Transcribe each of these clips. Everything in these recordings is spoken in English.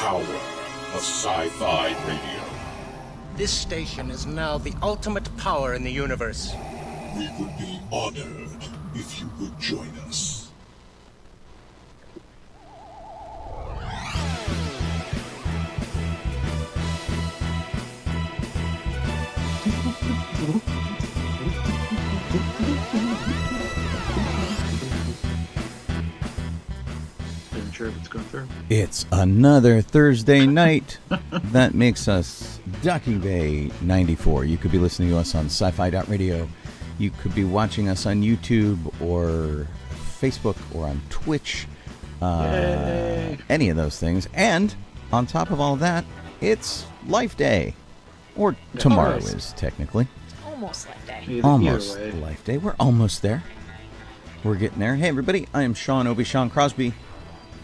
power of sci-fi radio. This station is now the ultimate power in the universe. We would be honored if you would join us. Sure if it's going through. It's another Thursday night. That makes us Docking Bay 94. You could be listening to us on sci-fi.radio. You could be watching us on YouTube or Facebook or on Twitch. Any of those things. And on top of all that, it's Life Day. Or tomorrow is technically. Almost Life Day. Almost Life Day. We're almost there. We're getting there. Hey everybody, I am Sean Obi-Shawn Crosby.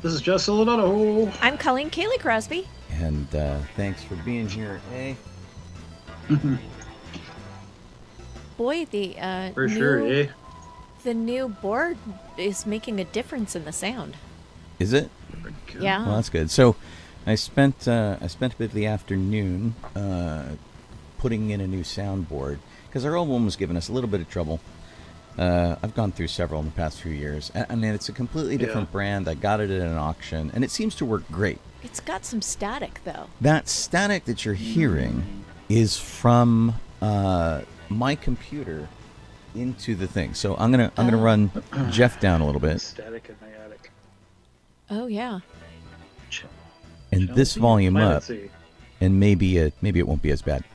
This is just Donoho. I'm Colleen Kaylee Crosby. And thanks for being here, eh? Boy, the For sure, eh? The new board is making a difference in the sound. Is it? Yeah. Well, that's good. So, I spent a bit of the afternoon putting in a new soundboard because our old one was giving us a little bit of trouble. I've gone through several in the past few years. I mean, it's a completely different brand. I got it at an auction, and it seems to work great. It's got some static, though. That static that you're hearing is from my computer into the thing. So I'm gonna run Jeff down a little bit. Static in my attic. Oh yeah. And this volume up, and maybe it won't be as bad.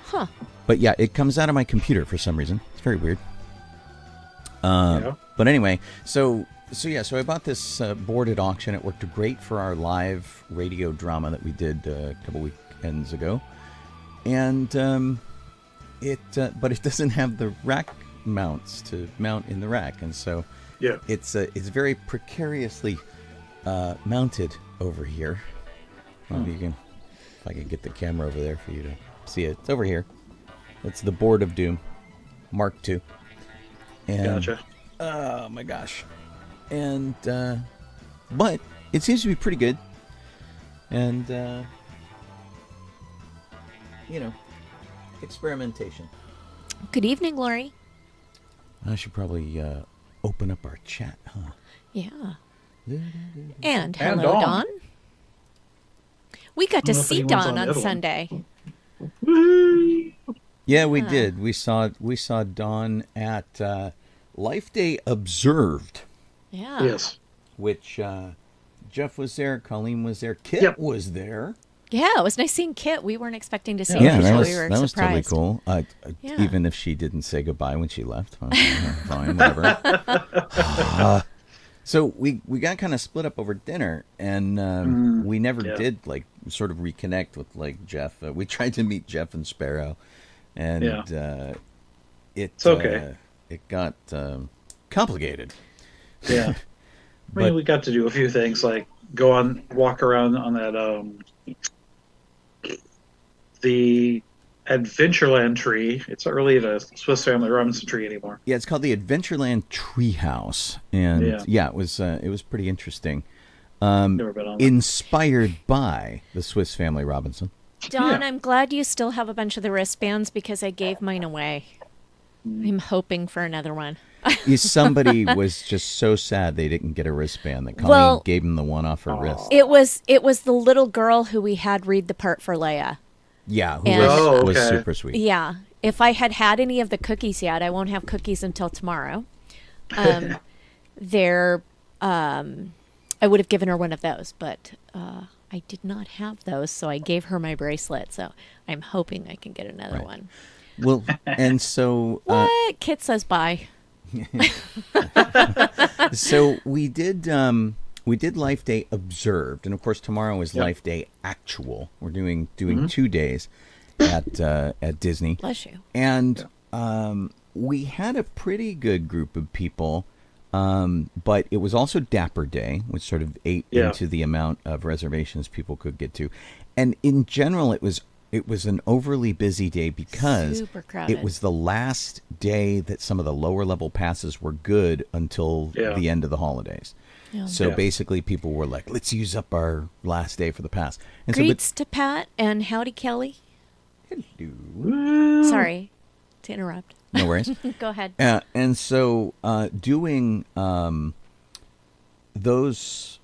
Huh. But yeah, it comes out of my computer for some reason. It's very weird. But anyway, so I bought this board at auction. It worked great for our live radio drama that we did a couple weekends ago, and but it doesn't have the rack mounts to mount in the rack, and so it's very precariously mounted over here. Maybe if I can get the camera over there for you to see it. It's over here. It's the Board of Doom, Mark II. And, gotcha. Oh my gosh. And but it seems to be pretty good. And experimentation. Good evening, Lori. I should probably open up our chat, huh? Yeah. And hello, Dawn. We got to see Dawn on Sunday. Yeah, we did. We saw Dawn at Life Day Observed. Yeah. Yes. Which Jeff was there, Colleen was there, Kit was there. Yeah, it was nice seeing Kit. We weren't expecting to see her. Yeah, So that we were was totally surprised. cool. Even if she didn't say goodbye when she left. Fine, whatever. So we got kind of split up over dinner, and we never did sort of reconnect with Jeff. We tried to meet Jeff and Sparrow, and it's okay. It got complicated. Yeah, I mean, we got to do a few things like walk around on that the Adventureland tree. It's not really the Swiss Family Robinson tree anymore. Yeah, it's called the Adventureland Treehouse, and it was pretty interesting. Never been on inspired by the Swiss Family Robinson. Dawn, I'm glad you still have a bunch of the wristbands because I gave mine away. I'm hoping for another one. Somebody was just so sad they didn't get a wristband that Colleen gave him the one off her wrist. It was the little girl who we had read the part for Leia. Yeah, who was super sweet. Yeah. If I had any of the cookies yet, I won't have cookies until tomorrow. I would have given her one of those, but I did not have those, so I gave her my bracelet. So I'm hoping I can get another one. Well, and so what? Kit says bye. So we did Life Day Observed, and of course tomorrow is Life Day Actual. We're doing 2 days at Disney. Bless you. And we had a pretty good group of people, but it was also Dapper Day, which sort of ate into the amount of reservations people could get to. And in general, it was It was an overly busy day because Super crowded. it was the last day that some of the lower level passes were good until the end of the holidays. Yeah. So Yeah. basically people were like, let's use up our last day for the pass. And Greets to Pat and howdy Kelly. Woo. Sorry to interrupt. no worries. Go ahead. And so doing those,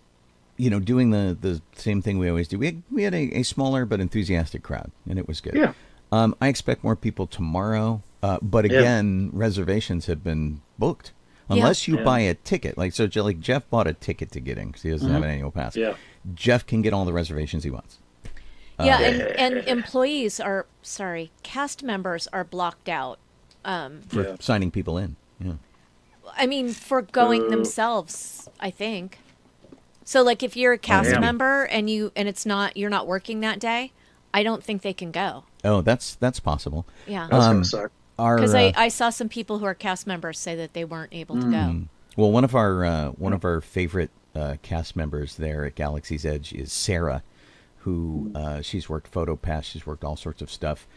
doing the same thing we always do. We had a smaller but enthusiastic crowd, and it was good. Yeah. I expect more people tomorrow, but again, reservations have been booked. Unless you buy a ticket. Like Jeff bought a ticket to get in because he doesn't have an annual pass. Yeah. Jeff can get all the reservations he wants. Yeah, and employees cast members are blocked out. For signing people in. Yeah. I mean, for going themselves, I think. So, like, if you're a cast member and you're not working that day, I don't think they can go. Oh, that's possible. Yeah, That's gonna suck. because I saw some people who are cast members say that they weren't able to go. Well, one of our favorite cast members there at Galaxy's Edge is Sarah, who she's worked PhotoPass, she's worked all sorts of stuff.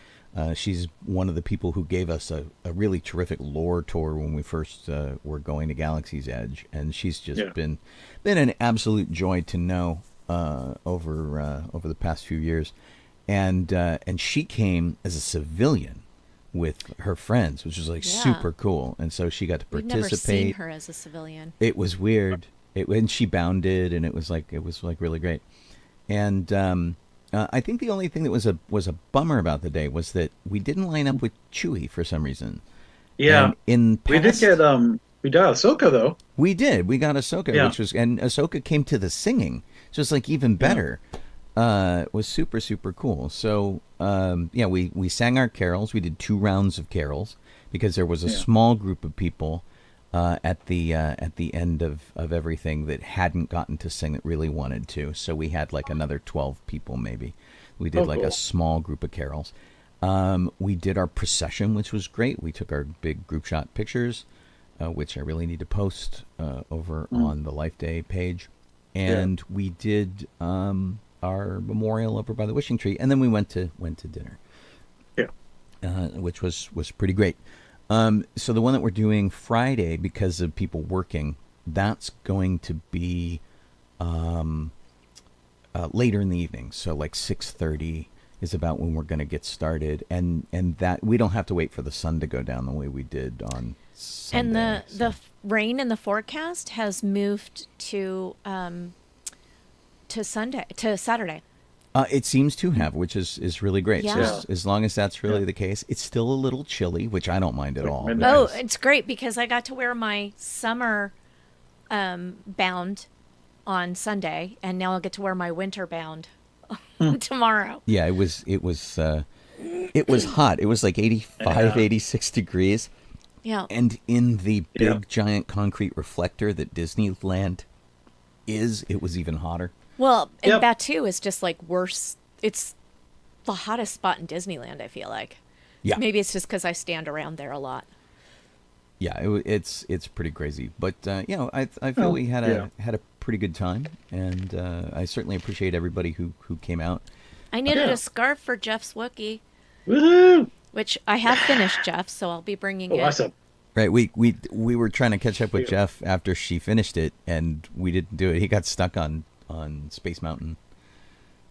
She's one of the people who gave us a really terrific lore tour when we first were going to Galaxy's Edge, and she's just been an absolute joy to know over the past few years, and she came as a civilian with her friends, which was like super cool, and so she got to We've participate. never seen her as a civilian. It was weird. And she bounded, and it was like really great. And I think the only thing that was a bummer about the day was that we didn't line up with Chewie for some reason. Yeah. And We did get we got Ahsoka though. We did. We got Ahsoka, and Ahsoka came to the singing, just like even better. It was super, super cool. So we sang our carols. We did 2 rounds of carols because there was a small group of people at the end of everything that hadn't gotten to sing that really wanted to. So we had like another 12 people maybe. We did a small group of carols. We did our procession, which was great. We took our big group shot pictures, which I really need to post over on the Life Day page. And we did our memorial over by the wishing tree, and then we went to dinner. Yeah. Which was pretty great. So the one that we're doing Friday, because of people working, that's going to be later in the evening. So like 6:30 is about when we're going to get started, and that we don't have to wait for the sun to go down the way we did on Sunday. And the rain in the forecast has moved to Saturday. It seems to have, which is really great. Yeah. So as long as that's really the case, it's still a little chilly, which I don't mind at all. Oh, it's great because I got to wear my summer bound on Sunday, and now I'll get to wear my winter bound tomorrow. Yeah, it was hot. It was like 85, 86 degrees. Yeah. And in the big giant concrete reflector that Disneyland is, it was even hotter. Well, and Batu is just like worse. It's the hottest spot in Disneyland, I feel like. Yeah. Maybe it's just because I stand around there a lot. Yeah, it's pretty crazy. But, I feel we had a pretty good time. And I certainly appreciate everybody who came out. I knitted a scarf for Jeff's Wookiee. Woohoo! Which I have finished, Jeff, so I'll be bringing it. Awesome. Right, we were trying to catch up with Jeff after she finished it, and we didn't do it. He got stuck on Space Mountain.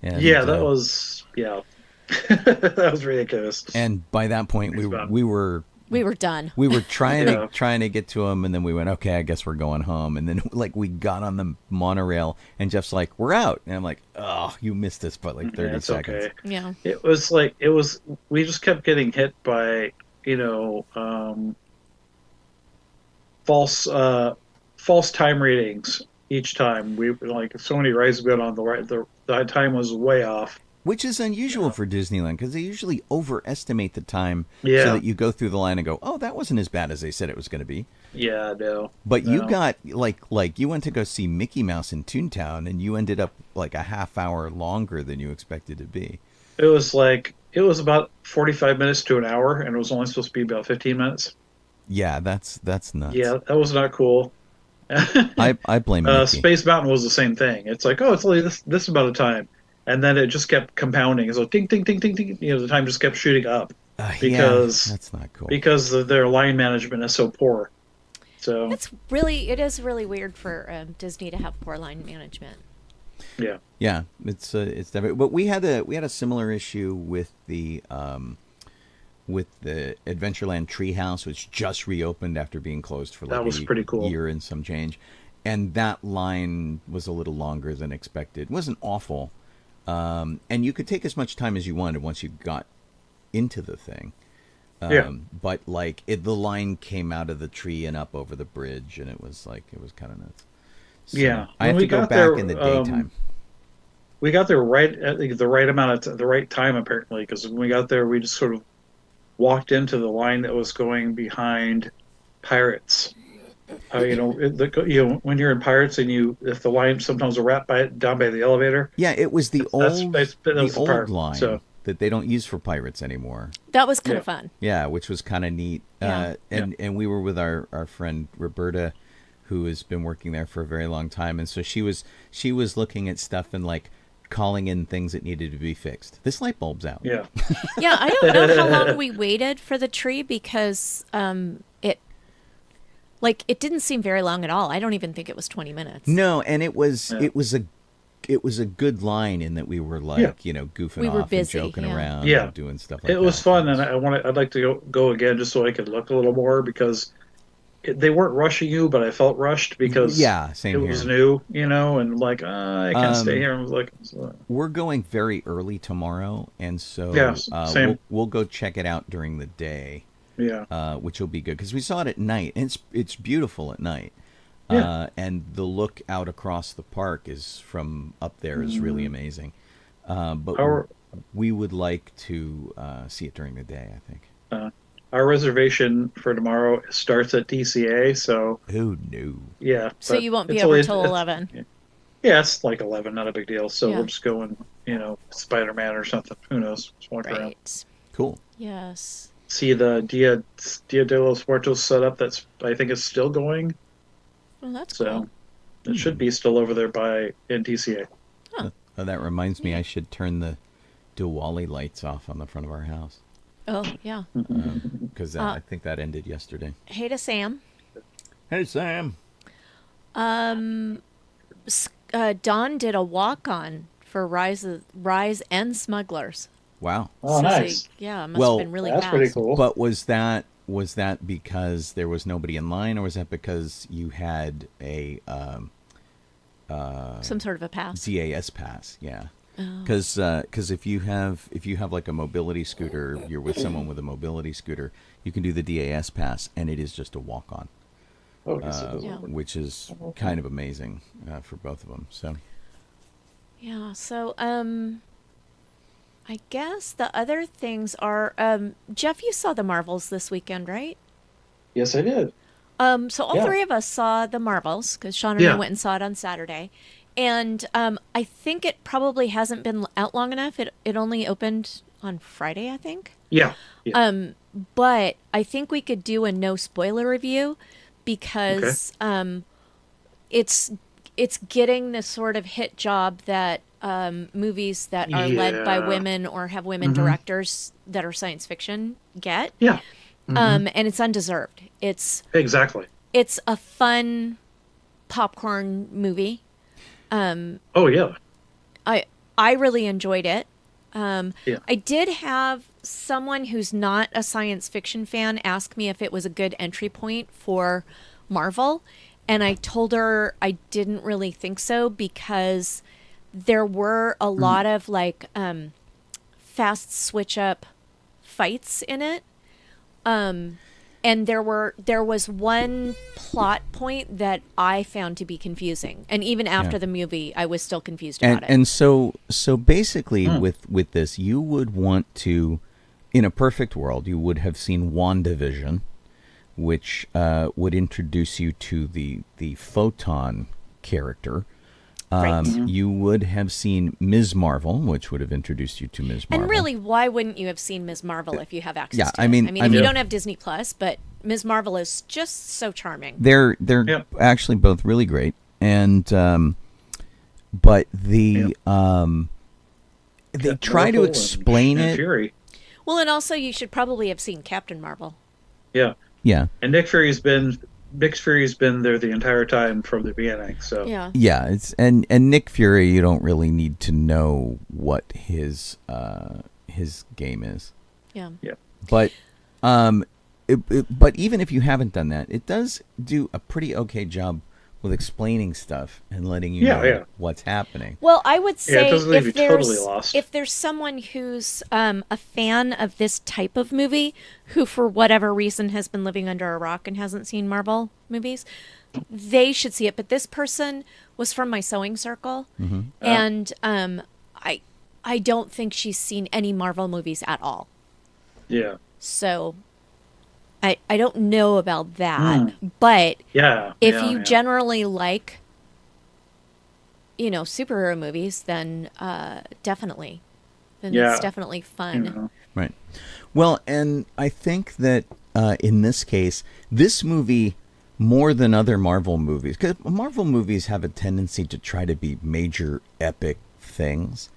And, that was that was ridiculous. And by that point, we were done. We were trying to get to him, and then we went, okay, I guess we're going home. And then we got on the monorail, and Jeff's like, we're out. And I'm like, oh, you missed us by like 30 seconds. Okay. Yeah. It was we just kept getting hit by, false time readings each time. We like so many rides we got on the time was way off. Which is unusual for Disneyland, because they usually overestimate the time so Yeah. that you go through the line and go, oh, that wasn't as bad as they said it was going to be. Yeah, no. But you got, like you went to go see Mickey Mouse in Toontown, and you ended up like a half hour longer than you expected to be. It was about 45 minutes to an hour, and it was only supposed to be about 15 minutes. Yeah, that's nuts. Yeah, that was not cool. I blame Mickey. Space Mountain was the same thing. It's like, oh, it's only this amount of time. and then it just kept compounding. So ding, ding, ding, ding, ding. The time just kept shooting up because that's not cool. Because their line management is so poor. So it is really weird for Disney to have poor line management. Yeah. Yeah, it's definitely. But we had a similar issue with the Adventureland Treehouse, which just reopened after being closed for like pretty cool. Year and some change, and that line was a little longer than expected. It wasn't awful, and you could take as much time as you wanted once you got into the thing. But like the line came out of the tree and up over the bridge, and it was kind of nuts. So yeah, I have to go back in the daytime. We got there right at the right amount of the right time apparently, because when we got there, we just sort of walked into the line that was going behind Pirates. When you're in Pirates and if the line sometimes will wrap down by the elevator. Yeah, it was the old part, line that they don't use for Pirates anymore. That was kind of fun. Yeah, which was kind of neat. Yeah. And we were with our friend Roberta, who has been working there for a very long time, and so she was looking at stuff and like calling in things that needed to be fixed. This light bulb's out. Yeah. Yeah, I don't know how long we waited for the tree because it didn't seem very long at all. I don't even think it was 20 minutes. No, and it was a good line in that we were like, goofing off busy, and joking around and doing stuff like that. It was fun, and I'd like to go again just so I could look a little more, because they weren't rushing you, but I felt rushed because same it was new, and like, I can't stay here. I was like, we're going very early tomorrow, and so we'll go check it out during the day. Yeah, which will be good because we saw it at night, and it's beautiful at night. Yeah. And the look out across the park from up there is really amazing. But we would like to see it during the day, I think. Our reservation for tomorrow starts at DCA, so... Oh, no. Yeah. So you won't be over till 11. Yeah, it's like 11, not a big deal. So we're just going, Spider-Man or something. Who knows? Just walk around. Cool. Yes. See the Dia de los Muertos setup that's, I think, is still going. Well, that's cool. It should be still over there in DCA. Huh. Oh, that reminds me, I should turn the Diwali lights off on the front of our house. Oh, yeah. Because I think that ended yesterday. Hey to Sam. Hey, Sam. Don did a walk-on for Rise and Smugglers. Wow. Oh, nice. It must have been really that's fast. Pretty cool. But was that because there was nobody in line, or was that because you had a some sort of a pass? DAS pass, yeah. Because if you have like a mobility scooter, you're with someone with a mobility scooter, you can do the DAS pass, and it is just a walk on, which is kind of amazing for both of them. So yeah. So I guess the other things are Jeff, you saw the Marvels this weekend, right? Yes, I did. So all three of us saw the Marvels because Sean and I went and saw it on Saturday. And I think it probably hasn't been out long enough. It only opened on Friday, I think. Yeah. But I think we could do a no spoiler review because it's getting the sort of hit job that movies that are led by women or have women directors that are science fiction get. Yeah. And it's undeserved. It's a fun popcorn movie. I really enjoyed it. I did have someone who's not a science fiction fan ask me if it was a good entry point for Marvel, and I told her I didn't really think so because there were a lot of like fast switch up fights in it. And there was one plot point that I found to be confusing, and even after the movie, I was still confused about it. And so basically, with this, you would want to, in a perfect world, you would have seen WandaVision, which would introduce you to the photon character. You would have seen Ms. Marvel, which would have introduced you to Ms. Marvel. And really, why wouldn't you have seen Ms. Marvel if you have access to it? I mean, if you don't have Disney Plus, but Ms. Marvel is just so charming. They're actually both really great, and but the they try to explain and it. Fury. Well, and also you should probably have seen Captain Marvel. Yeah. Yeah. And Nick Fury's been there the entire time from the beginning. So yeah, it's and Nick Fury, you don't really need to know what his game is. Yeah. But but even if you haven't done that, it does do a pretty okay job with explaining stuff and letting you know what's happening. Well, I would say it doesn't leave you totally lost. If there's someone who's a fan of this type of movie, who for whatever reason has been living under a rock and hasn't seen Marvel movies, they should see it. But this person was from my sewing circle, and I don't think she's seen any Marvel movies at all. Yeah. So I don't know about that, but if you generally like, superhero movies, then definitely. Then it's definitely fun. Right. Well, and I think that in this case, this movie, more than other Marvel movies, because Marvel movies have a tendency to try to be major epic things.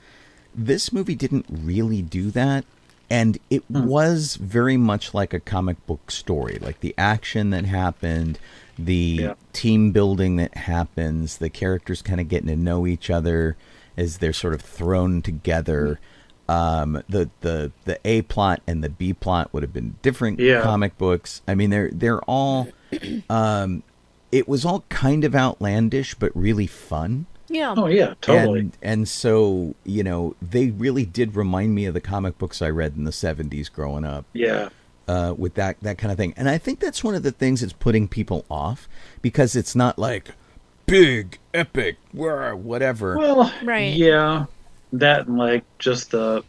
This movie didn't really do that. And it was very much like a comic book story, like the action that happened, the team building that happens, the characters kind of getting to know each other as they're sort of thrown together. The A plot and the B plot would have been different comic books. I mean, they're all. It was all kind of outlandish, but really fun. Yeah. Oh yeah, totally. And so, they really did remind me of the comic books I read in the 70s growing up. Yeah. With that kind of thing. And I think that's one of the things that's putting people off, because it's not like big, epic, whatever. Well, right. Yeah. That and like just the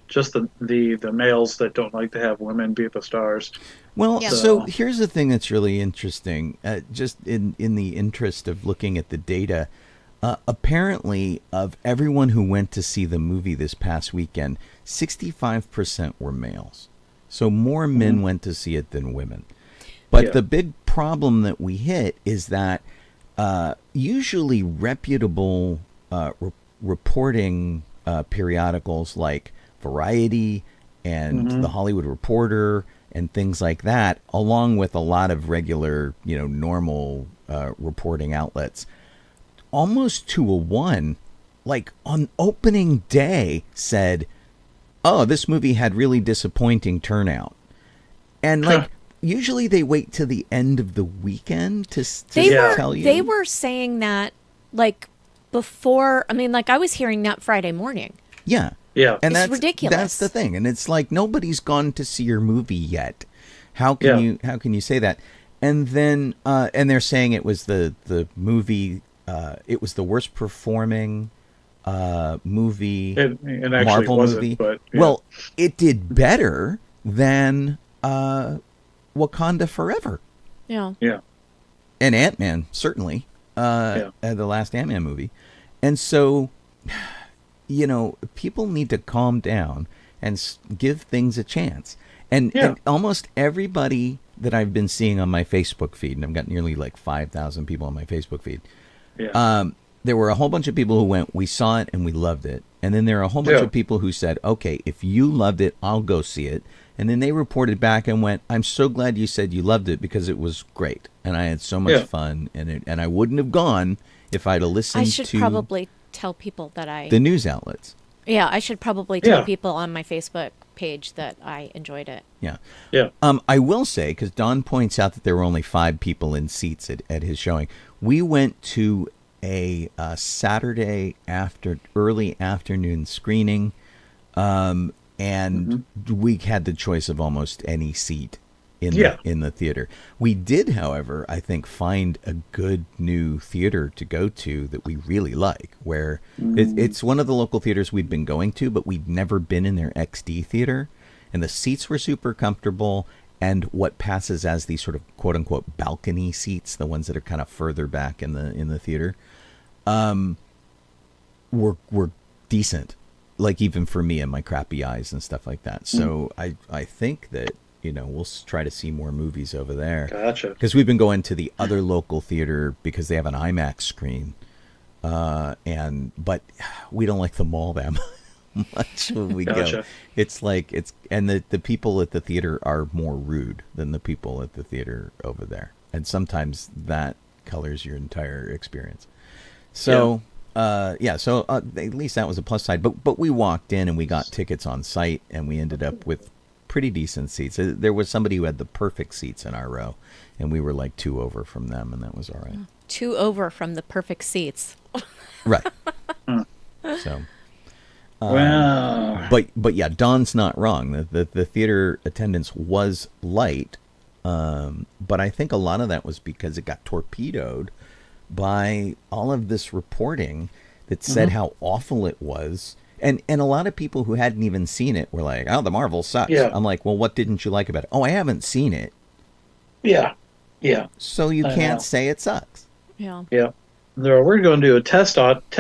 males that don't like to have women be the stars. Well, so here's the thing that's really interesting. Just in the interest of looking at the data, apparently, of everyone who went to see the movie this past weekend, 65% were males. So more men went to see it than women. But the big problem that we hit is that usually reputable reporting periodicals like Variety and The Hollywood Reporter and things like that, along with a lot of regular, normal reporting outlets, almost to a one, like on opening day, said, "Oh, this movie had really disappointing turnout," and like usually they wait till the end of the weekend to tell you. They were saying that like before. I mean, like I was hearing that Friday morning. Yeah, and it's ridiculous. That's the thing, and it's like nobody's gone to see your movie yet. How can you say that? And then and they're saying it was the movie. It was the worst performing movie, Marvel movie. But, well, it did better than Wakanda Forever. Yeah. Yeah. And Ant-Man, certainly. The last Ant-Man movie. And so, people need to calm down and give things a chance. And almost everybody that I've been seeing on my Facebook feed, and I've got nearly like 5,000 people on my Facebook feed, there were a whole bunch of people who went, we saw it and we loved it. And then there are a whole bunch of people who said, okay, if you loved it, I'll go see it. And then they reported back and went, I'm so glad you said you loved it because it was great. And I had so much fun. And I wouldn't have gone if I'd have listened to... I should probably tell people that the news outlets. Yeah, I should probably tell people on my Facebook page that I enjoyed it. Yeah. I will say, because Don points out that there were only 5 people in seats at his showing. We went to a Saturday early afternoon screening, and we had the choice of almost any seat in the theater. We did, however, I think, find a good new theater to go to that we really like, where it's one of the local theaters we've been going to, but we'd never been in their XD theater, and the seats were super comfortable. And what passes as these sort of quote unquote balcony seats, the ones that are kind of further back in the theater, were decent, like even for me and my crappy eyes and stuff like that. So I think that we'll try to see more movies over there. Gotcha. Because we've been going to the other local theater because they have an IMAX screen, but we don't like the mall that much. much when we Gotcha. go. It's like and the people at the theater are more rude than the people at the theater over there, and sometimes that colors your entire experience. So so at least that was a plus side. But we walked in and we got tickets on site, and we ended up with pretty decent seats. There was somebody who had the perfect seats in our row, and we were like 2 over from them, and that was all right. 2 over from the perfect seats. Right. So. Wow. But yeah, Don's not wrong. The theater attendance was light, but I think a lot of that was because it got torpedoed by all of this reporting that said how awful it was. And a lot of people who hadn't even seen it were like, "Oh, the Marvel sucks." Yeah. I'm like, "Well, what didn't you like about it?" "Oh, I haven't seen it." Yeah. Yeah. So you I can't know. say it sucks. Yeah. Yeah. We're going to do a test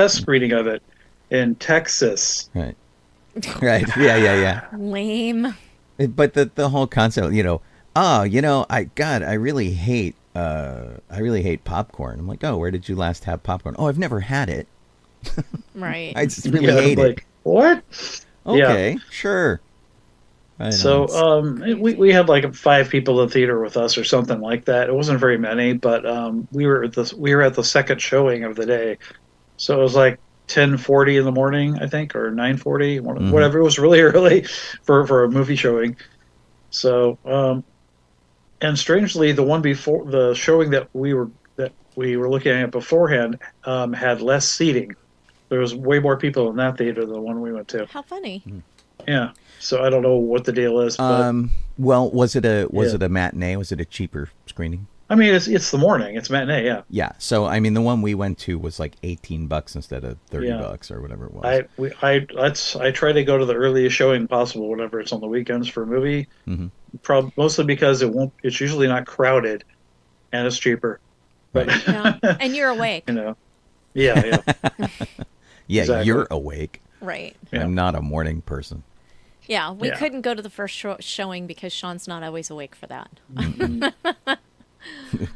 screening of it in Texas. Right. Right. Yeah. Lame. But the whole concept, I really hate popcorn. I'm like, "Oh, where did you last have popcorn?" "Oh, I've never had it. Right. I just really hate it." What? Okay, sure. I know, We had like 5 people in the theater with us or something like that. It wasn't very many, but we were at the second showing of the day, so it was like 10:40 in the morning, I think, or 9:40, whatever. It was really early for a movie showing. So, and strangely, the one before the showing that we were looking at beforehand had less seating. There was way more people in that theater than the one we went to. How funny. Yeah. So I don't know what the deal is. But, well, was it a matinee? Was it a cheaper screening? I mean, it's the morning. It's matinee. Yeah. Yeah. So I mean, the one we went to was like $18 instead of $30 or whatever it was. I try to go to the earliest showing possible whenever it's on the weekends for a movie. Mostly because it's usually not crowded, and it's cheaper. But Right. Yeah. And you're awake. Yeah. Yeah, Exactly. you're awake. Right. Yeah. I'm not a morning person. Yeah. We Yeah. couldn't go to the first showing because Sean's not always awake for that.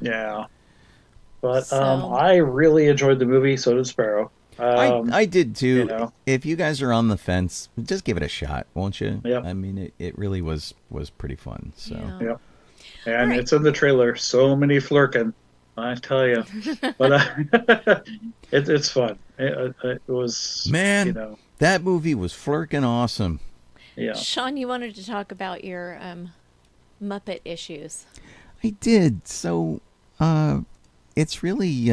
Yeah. But So- I really enjoyed the movie. So did Sparrow. I did too. you know. If you guys are on the fence, just give it a shot, won't you? Yep. I mean, it really was pretty fun. So Yeah. Yep. And Right. it's in the trailer. So many flirking, I tell you. But it's fun. It was, Man. that movie was flirking awesome. Yeah. Sean, you wanted to talk about your Muppet issues. I did. So it's really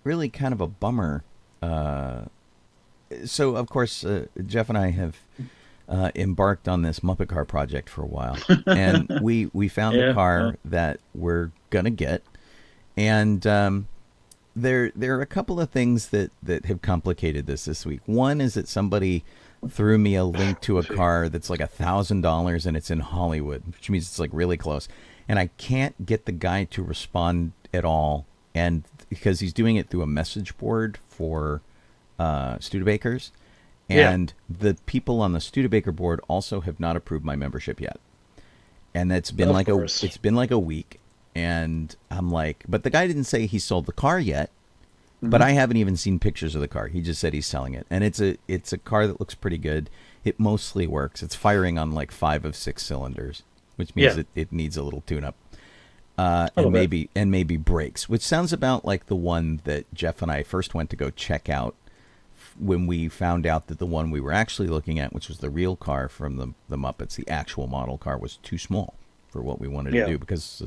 really kind of a bummer. So of course Jeff and I have embarked on this Muppet car project for a while, and we found the car that we're gonna get, and there are a couple of things that have complicated this week. One is that somebody threw me a link to a car that's like $1,000 and it's in Hollywood, which means it's like really close, and I can't get the guy to respond at all, and because he's doing it through a message board for Studebakers. And the people on the Studebaker board also have not approved my membership yet. And it's been it's been like a week. And I'm like, but the guy didn't say he sold the car yet. But I haven't even seen pictures of the car. He just said he's selling it. And it's a car that looks pretty good. It mostly works. It's firing on like 5 of 6 cylinders, which means it needs a little tune up. And maybe brakes, which sounds about like the one that Jeff and I first went to go check out when we found out that the one we were actually looking at, which was the real car from the Muppets, the actual model car, was too small for what we wanted to do because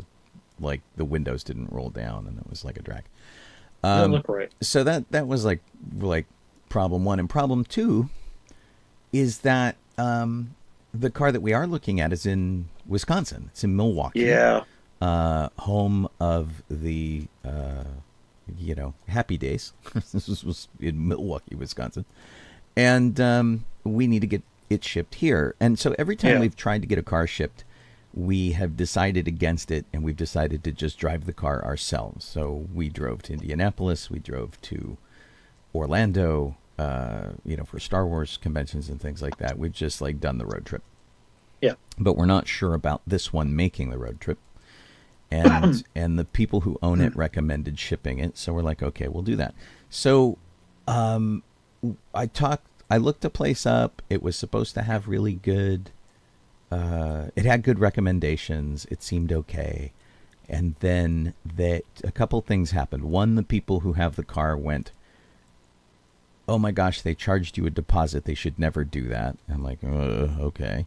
like the windows didn't roll down and it was like a drag. Doesn't look right. So that was like problem 1. And problem 2 is that the car that we are looking at is in Wisconsin. It's in Milwaukee. Yeah. Home of the Happy Days. This was in Milwaukee, Wisconsin, and we need to get it shipped here. And so every time we've tried to get a car shipped, we have decided against it, and we've decided to just drive the car ourselves. So we drove to Indianapolis, we drove to Orlando, for Star Wars conventions and things like that. We've just like done the road trip. Yeah. But we're not sure about this one making the road trip. And the people who own it recommended shipping it, so we're like, okay, we'll do that. So I I looked a place up. It was supposed to have really good. It had good recommendations. It seemed okay, and then a couple things happened. One, the people who have the car went, "Oh my gosh, they charged you a deposit. They should never do that." I'm like, okay.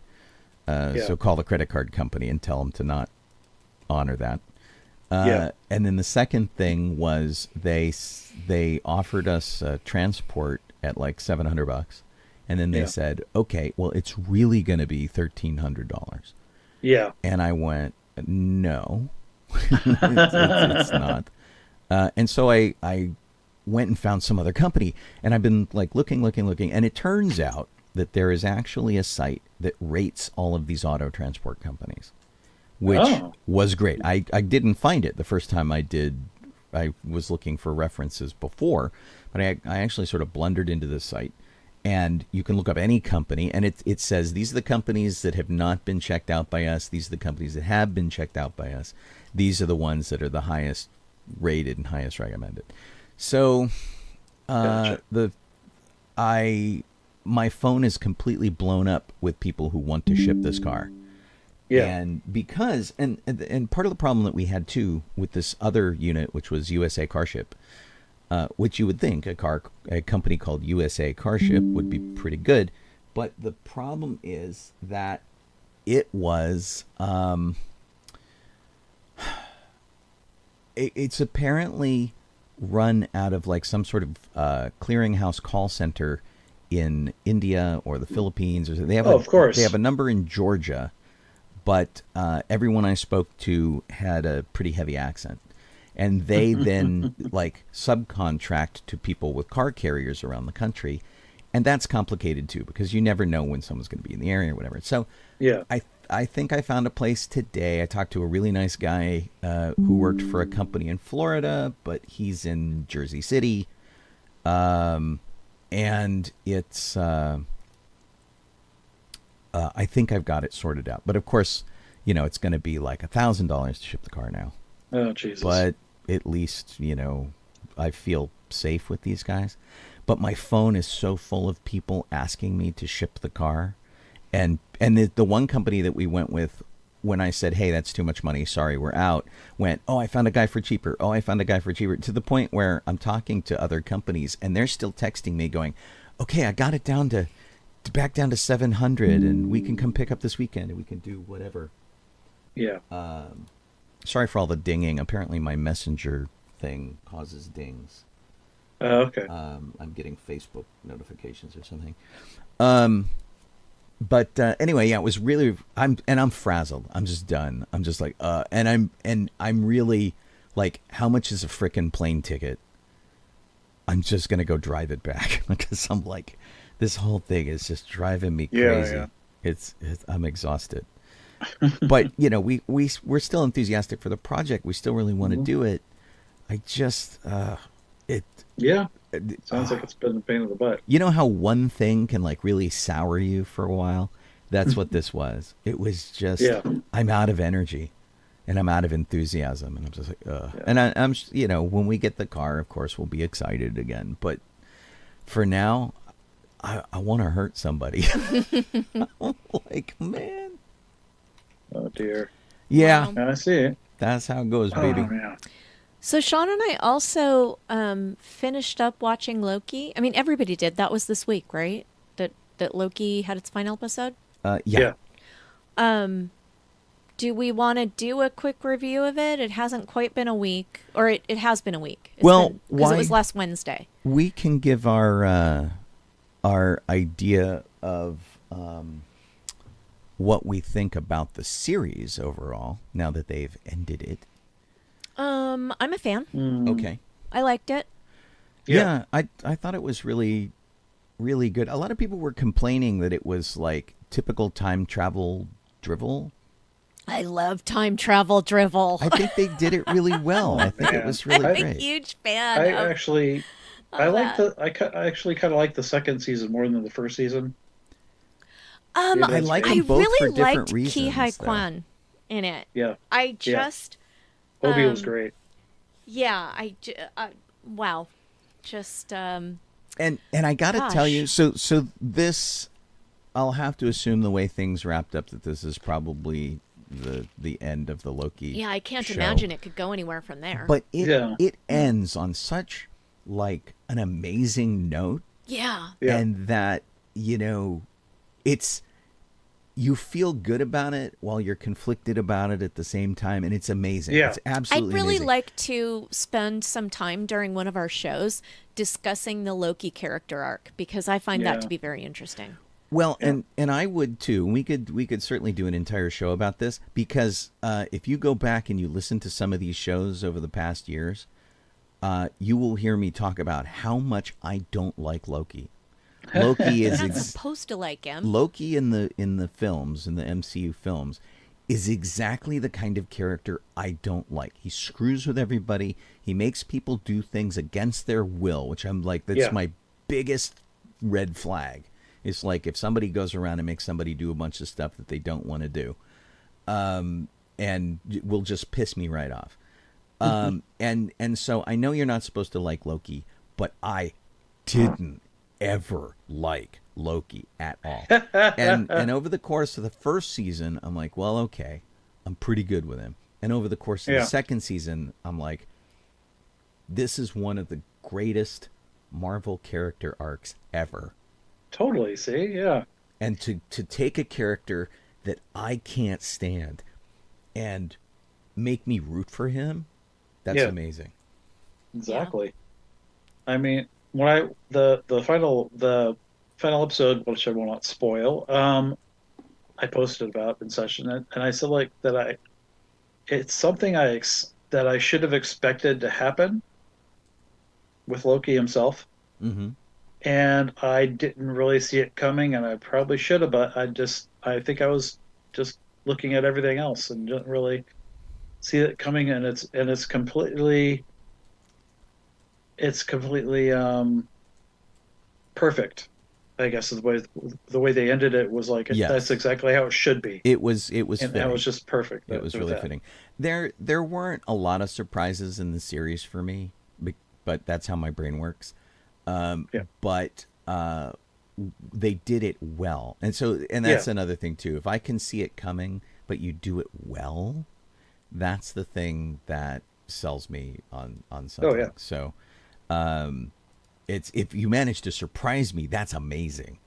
So call the credit card company and tell them to not honor that. And then the second thing was they offered us transport at like $700, and then they said, "Okay, well, it's really going to be $1,300." Yeah. And I went, "No, it's not." And so I went and found some other company, and I've been like looking, and it turns out that there is actually a site that rates all of these auto transport companies, which was great. I didn't find it the first time I did. I was looking for references before, but I actually sort of blundered into this site, and you can look up any company, and it says these are the companies that have not been checked out by us. These are the companies that have been checked out by us. These are the ones that are the highest rated and highest recommended. So, Gotcha. my phone is completely blown up with people who want to ship this car. Yeah. And because, and part of the problem that we had too with this other unit, which was USA Carship, which you would think a company called USA Carship would be pretty good. But the problem is that it was, it's apparently run out of like some sort of clearinghouse call center in India or the Philippines, or they have of course. They have a number in Georgia, but everyone I spoke to had a pretty heavy accent, and they then like subcontract to people with car carriers around the country, and that's complicated too because you never know when someone's going to be in the area or whatever. So I think I found a place today. I talked to a really nice guy who worked for a company in Florida, but he's in Jersey City. And it's, I think I've got it sorted out. But of course, it's going to be like $1,000 to ship the car now. Oh, Jesus. But at least, I feel safe with these guys. But my phone is so full of people asking me to ship the car. And the one company that we went with, when I said, "Hey, that's too much money, sorry, we're out," went, "Oh, I found a guy for cheaper. Oh, I found a guy for cheaper," to the point where I'm talking to other companies and they're still texting me going, "Okay, I got it back down to 700 and we can come pick up this weekend and we can do whatever." Yeah. Sorry for all the dinging. Apparently my messenger thing causes dings. Oh, okay. I'm getting Facebook notifications or something. But anyway, yeah, it was really. I'm frazzled. I'm just done. I'm just like, and I'm really like, how much is a frickin' plane ticket? I'm just gonna go drive it back because I'm like, this whole thing is just driving me crazy. Yeah. It's I'm exhausted. But we're still enthusiastic for the project. We still really want to do it. I just Yeah. Sounds like it's been a pain in the butt. You know how one thing can like really sour you for a while? That's what this was. It was just, I'm out of energy and I'm out of enthusiasm. And I'm just like, ugh. Yeah. And I'm, when we get the car, of course, we'll be excited again. But for now, I want to hurt somebody. Like, man. Oh, dear. Yeah. I see it. That's how it goes, baby. Oh, yeah. So Sean and I also finished up watching Loki. I mean, everybody did. That was this week, right? That Loki had its final episode? Yeah. Do we want to do a quick review of it? It hasn't quite been a week. Or it has been a week. Because it was last Wednesday. We can give our idea of what we think about the series overall, now that they've ended it. I'm a fan. Okay. I liked it. Yeah, I thought it was really, really good. A lot of people were complaining that it was like typical time travel drivel. I love time travel drivel. I think they did it really well. I think it was really I'm great. a huge fan. I actually kind of like the second season more than the first season. I like them both for different liked reasons. Ki Hai Kwan in it. Yeah. I just. Obi was great. Yeah, wow. Just And I got to Gosh. tell you, so this, I'll have to assume the way things wrapped up that this is probably the end of the Loki. Yeah, I can't show. imagine it could go anywhere from there. But Yeah. it ends on such like an amazing note, yeah. and that it's you feel good about it while you're conflicted about it at the same time, and it's amazing. Yeah. It's I'd absolutely really amazing. like to spend some time during one of our shows discussing the Loki character arc, because I find Yeah. that to be very interesting. Well, and I would too. We could certainly do an entire show about this, because if you go back and you listen to some of these shows over the past years, you will hear me talk about how much I don't like Loki. Loki is You're not supposed to like him. Loki in the films, in the MCU films, is exactly the kind of character I don't like. He screws with everybody. He makes people do things against their will, which I'm like, that's Yeah. my biggest red flag. It's like if somebody goes around and makes somebody do a bunch of stuff that they don't want to do, and it will just piss me right off. And so I know you're not supposed to like Loki, but I didn't ever like Loki at all. And over the course of the first season, I'm like, well, okay, I'm pretty good with him. And over the course of the second season, I'm like, this is one of the greatest Marvel character arcs ever. Totally. See, yeah, And to take a character that I can't stand and make me root for him, that's Yeah. amazing. exactly. I mean, when the final episode, which I will not spoil, I posted about in session, and I said like that it's something that I should have expected to happen with Loki himself. Mm-hmm. And I didn't really see it coming, and I probably should have, but I think I was just looking at everything else and didn't really see it coming, and it's completely perfect. I guess is the way they ended it was like Yes. that's exactly how it should be. It was And fitting. that was just perfect. It was with really that. fitting. There weren't a lot of surprises in the series for me, but that's how my brain works. But they did it well, and that's another thing too. If I can see it coming, but you do it well, that's the thing that sells me on something. Oh, yeah. So, it's if you manage to surprise me, that's amazing.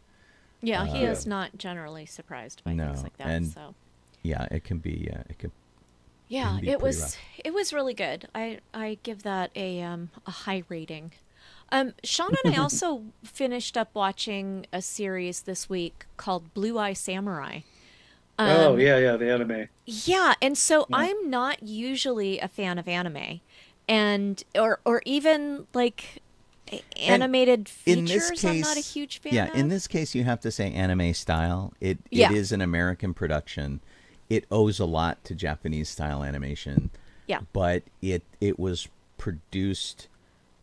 Yeah, he is not generally surprised by No, things like that. and So Yeah, it can be. yeah, be it pretty was rough. it was really good. I give that a high rating. Sean and I also finished up watching a series this week called Blue Eye Samurai. Oh yeah, the anime. Yeah, and so I'm not usually a fan of anime, and or even like animated In features. this case, I'm not a huge fan. Yeah, of. in this case, you have to say anime style. It Yeah. is an American production. It owes a lot to Japanese style animation. Yeah. But it was produced.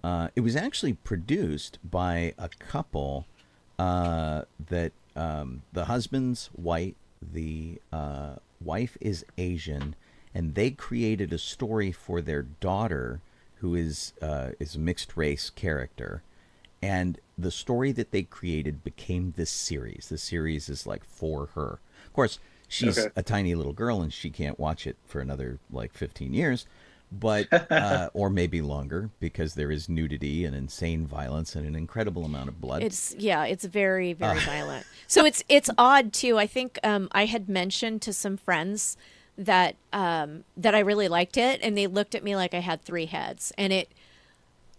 It was actually produced by a couple that the husband's white, the wife is Asian, and they created a story for their daughter, who is a mixed race character, and the story that they created became this series. The series is like for her. Of course, she's Okay. a tiny little girl and she can't watch it for another like 15 years, but or maybe longer, because there is nudity and insane violence and an incredible amount of blood. It's very violent. So it's odd too. I think I had mentioned to some friends that that I really liked it, and they looked at me like I had three heads. And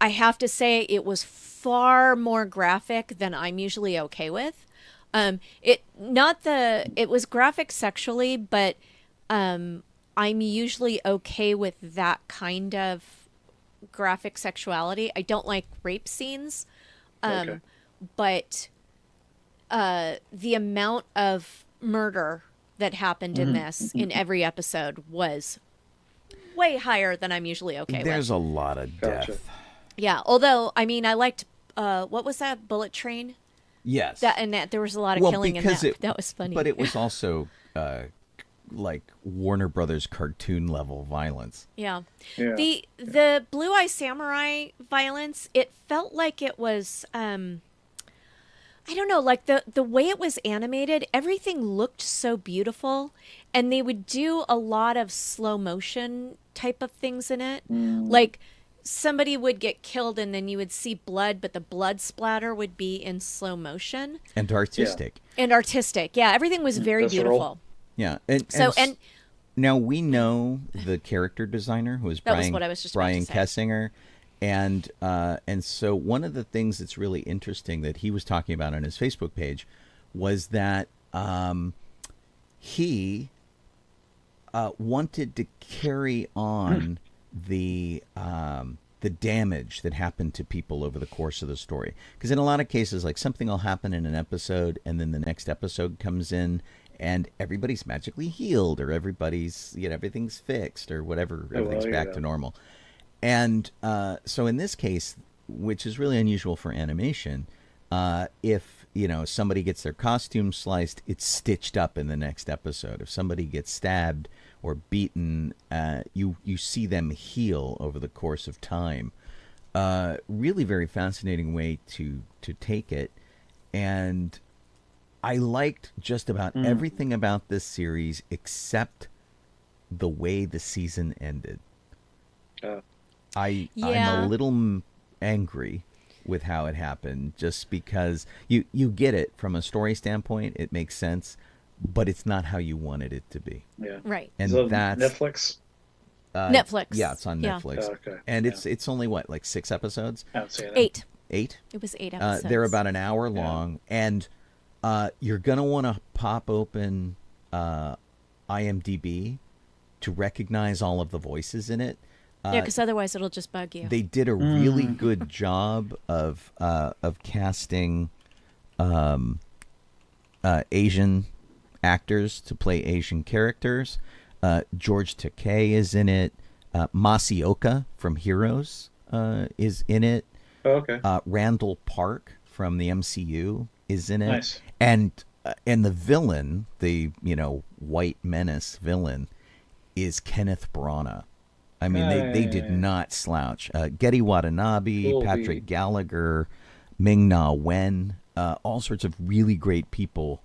I have to say, it was far more graphic than I'm usually okay with. It was graphic sexually, but I'm usually okay with that kind of graphic sexuality. I don't like rape scenes. Okay. But the amount of murder that happened in this in every episode was way higher than I'm usually okay There's with. a lot of Gotcha. death. Yeah, although I mean, I liked what was that, Bullet Train? Yes. That there was a lot of killing in that. That was funny. But it was also like Warner Brothers cartoon level violence. Yeah. Yeah. The Blue Eye Samurai violence, it felt like it was I don't know, like the way it was animated, everything looked so beautiful, and they would do a lot of slow motion type of things in it. Like somebody would get killed and then you would see blood, but the blood splatter would be in slow motion. And artistic. And artistic. Yeah, everything was very Visceral. beautiful. Yeah. And now we know the character designer who is That was Brian, what I was just about to Brian say. Kessinger. And so one of the things that's really interesting that he was talking about on his Facebook page was that he wanted to carry on the damage that happened to people over the course of the story. Because in a lot of cases, like something will happen in an episode and then the next episode comes in and everybody's magically healed or everybody's, everything's fixed or whatever, everything's back to normal. And so in this case, which is really unusual for animation, if, somebody gets their costume sliced, it's stitched up in the next episode. If somebody gets stabbed or beaten, you see them heal over the course of time. Really very fascinating way to take it. And I liked just about everything about this series except the way the season ended. I'm a little angry with how it happened, just because you get it from a story standpoint, it makes sense, but it's not how you wanted it to be. Yeah. right. And So that's Netflix. Netflix. Yeah, it's on Yeah. Netflix. Oh, okay. And Yeah. it's only what, like 6 episodes? I haven't seen it. 8. 8? It was 8 episodes. They're about an hour long, and you're gonna want to pop open IMDb to recognize all of the voices in it. Yeah, because otherwise it'll just bug you. They did a really good job of casting Asian actors to play Asian characters. George Takei is in it. Masioka from Heroes is in it. Oh, okay. Randall Park from the MCU is in it. Nice. And the villain, the white menace villain, is Kenneth Branagh. I mean, they did not slouch. Getty Watanabe, Cool. Patrick Gallagher, Ming-Na Wen, all sorts of really great people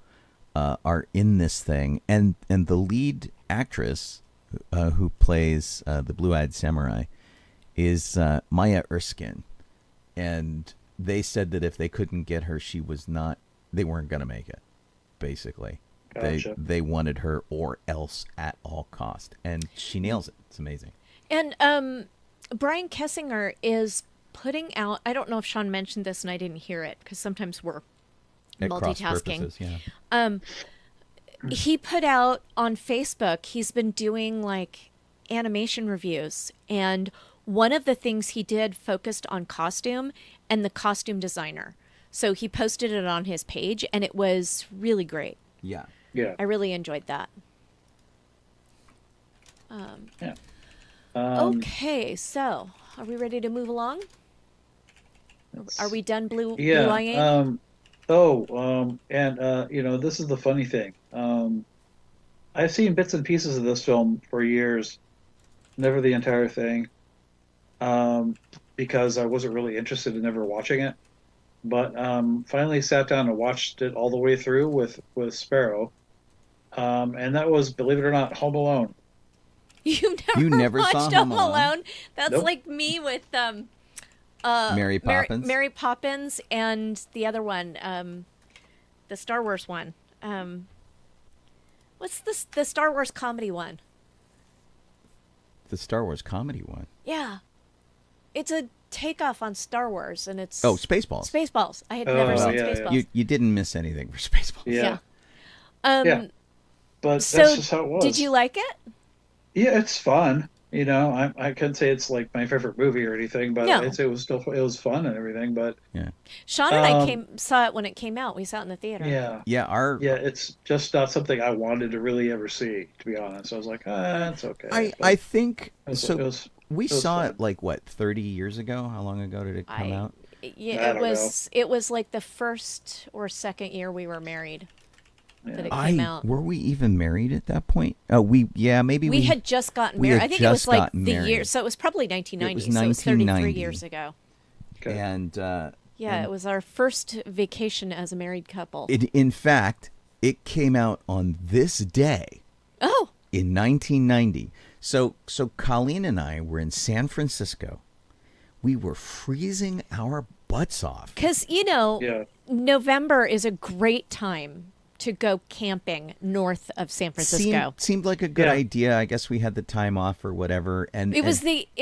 are in this thing. And the lead actress who plays the Blue-Eyed Samurai is Maya Erskine. And they said that if they couldn't get her, they weren't going to make it, basically. Gotcha. They wanted her or else at all cost. And she nails it. It's amazing. And Brian Kessinger is putting out, I don't know if Sean mentioned this and I didn't hear it because sometimes we're At cross multitasking. purposes, yeah. He put out on Facebook, he's been doing like animation reviews, and one of the things he did focused on costume and the costume designer. So he posted it on his page and it was really great. Yeah. Yeah. I really enjoyed that. Yeah. Okay, so are we ready to move along? Are we done Blue Yeah. Eye? This is the funny thing. I've seen bits and pieces of this film for years, never the entire thing, because I wasn't really interested in ever watching it. But finally sat down and watched it all the way through with Sparrow, and that was, believe it or not, Home Alone. You never watched saw Home Home Alone? Alone? That's Nope. like me with Mary Poppins. Mary Poppins, and the other one, the Star Wars one. What's the Star Wars comedy one? The Star Wars comedy one. Yeah, it's a takeoff on Star Wars, and it's Spaceballs. Spaceballs. I had never seen yeah, Spaceballs. You didn't miss anything for Spaceballs. Yeah. Yeah. But So that's just how it was. did you like it? Yeah, it's fun. I couldn't say it's like my favorite movie or anything, but No. it was fun and everything. But Yeah. Sean and I saw it when it came out. We saw it in the theater. Yeah. it's just not something I wanted to really ever see, to be honest. I was like, it's okay. But I think it was- so. it was- We it was saw fun. it like what, 30 years ago? How long ago did it come out? Yeah, I don't it was like the first or second year we were married. that it came out. Were we even married at that point? Maybe we had just gotten married. I think it was like the married. year, so it was probably 1990. It was So it was 33 1990. years ago. Okay. And It was our first vacation as a married couple. in fact, it came out on this day. Oh. In 1990. So Colleen and I were in San Francisco. We were freezing our butts off. Because, November is a great time to go camping north of San Francisco. Seemed like a good idea. I guess we had the time off or whatever. And it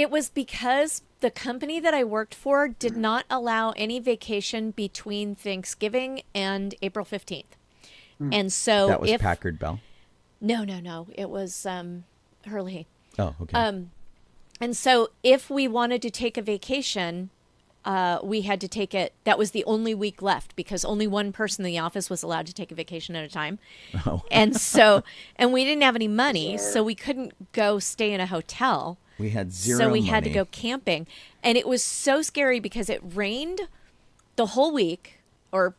was because the company that I worked for did not allow any vacation between Thanksgiving and April 15th. And so that was Packard Bell. No. It was Hurley. Oh, okay. And so if we wanted to take a vacation, we had to take it. That was the only week left because only one person in the office was allowed to take a vacation at a time. Oh. And we didn't have any money, so we couldn't go stay in a hotel. We had zero So we money. had to go camping. And it was so scary because it rained the whole week or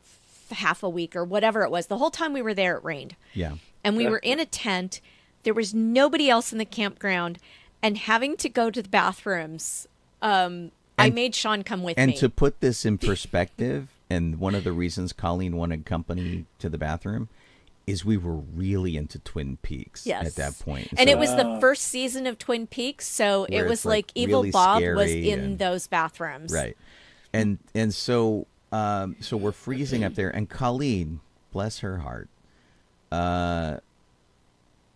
half a week or whatever it was. The whole time we were there, it rained. Yeah. And we were in a tent. There was nobody else in the campground. And having to go to the bathrooms, I made Sean come with me. And to put this in perspective, and one of the reasons Colleen wanted company to the bathroom is we were really into Twin Peaks at that point. And it was the first season of Twin Peaks, so it was like Evil really Bob was scary in those bathrooms. Right. And so we're freezing up there, and Colleen, bless her heart,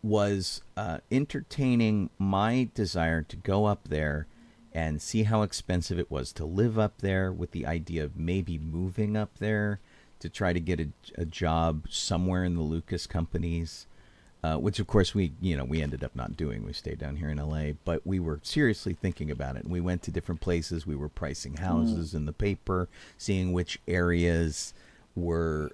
was entertaining my desire to go up there and see how expensive it was to live up there, with the idea of maybe moving up there to try to get a job somewhere in the Lucas companies, which of course we ended up not doing. We stayed down here in LA, but we were seriously thinking about it. And we went to different places. We were pricing houses in the paper, seeing which areas were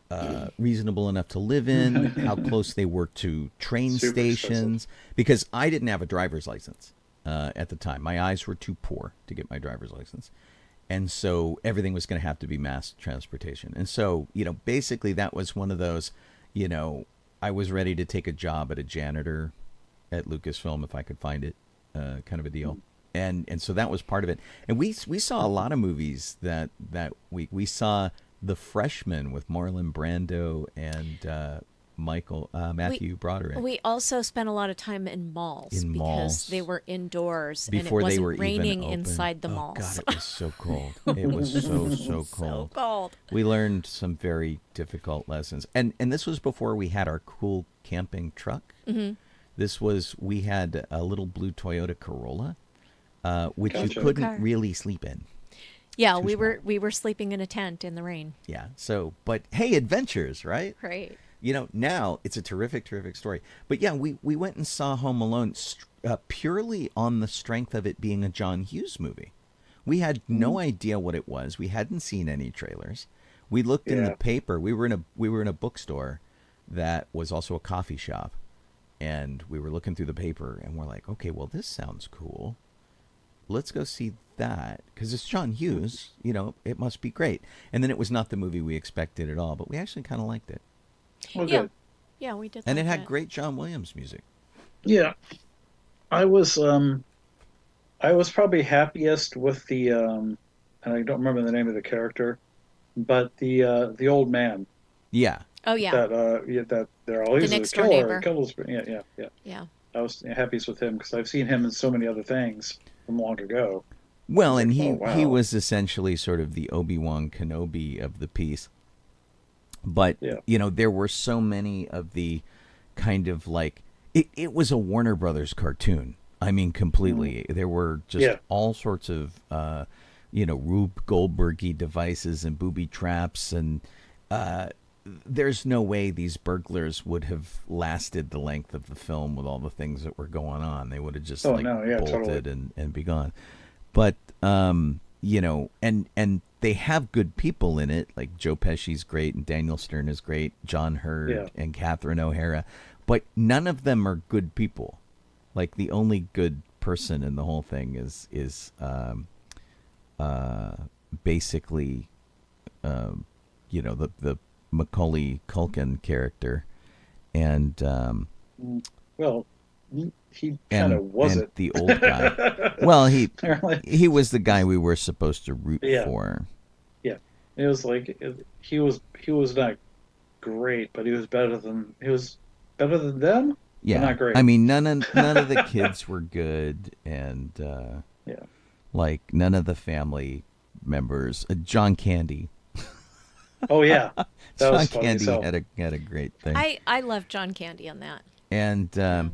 reasonable enough to live in, how close they were to train stations, because I didn't have a driver's license at the time. My eyes were too poor to get my driver's license. And so everything was going to have to be mass transportation. And so, basically that was one of those, I was ready to take a job at a janitor at Lucasfilm if I could find it, kind of a deal. And so that was part of it. And we saw a lot of movies that week. We saw The Freshman with Marlon Brando and Matthew Broderick. We also spent a lot of time in malls because they were indoors before and it they wasn't were raining even open. inside the Oh, malls. God, it was so cold. It was so cold. So cold. We learned some very difficult lessons. And this was before we had our cool camping truck. Mm-hmm. We had a little blue Toyota Corolla, which you couldn't really sleep in. Yeah, we were sleeping in a tent in the rain. Yeah. So, but hey, adventures, right? Right. Now it's a terrific story. But yeah, we went and saw Home Alone purely on the strength of it being a John Hughes movie. We had no idea what it was. We hadn't seen any trailers. We looked in the paper. We were in a bookstore that was also a coffee shop, and we were looking through the paper, and we're like, okay, well, this sounds cool. Let's go see that, because it's John Hughes. It must be great. And then it was not the movie we expected at all, but we actually kind of liked it. Well, good. Yeah, we did. And it had great John Williams music. Yeah, I was probably happiest with the and I don't remember the name of the character, but the old man. Yeah. Oh yeah. That they're always the next a door killer. neighbor. Yeah. I was happiest with him because I've seen him in so many other things from long ago. Well, and wow. he was essentially sort of the Obi-Wan Kenobi of the piece. But, there were so many of the kind of like, it was a Warner Brothers cartoon. I mean, completely. There were just all sorts of, Rube Goldberg-y devices and booby traps. And there's no way these burglars would have lasted the length of the film with all the things that were going on. They would have just bolted totally. and be gone. But, and they have good people in it, like Joe Pesci's great and Daniel Stern is great, John Hurd and Catherine O'Hara, but none of them are good people. Like the only good person in the whole thing is basically, the Macaulay Culkin character, and Well, he kind of wasn't. and the old guy. Well, Apparently. he was the guy we were supposed to root Yeah. for. Yeah, it was like he was not great, but he was better than them. But Yeah, not great. I mean, none of the kids were good, and Yeah. like none of the family members. John Candy. Oh yeah, that John was funny. Candy So, had a great thing. I love John Candy on that. And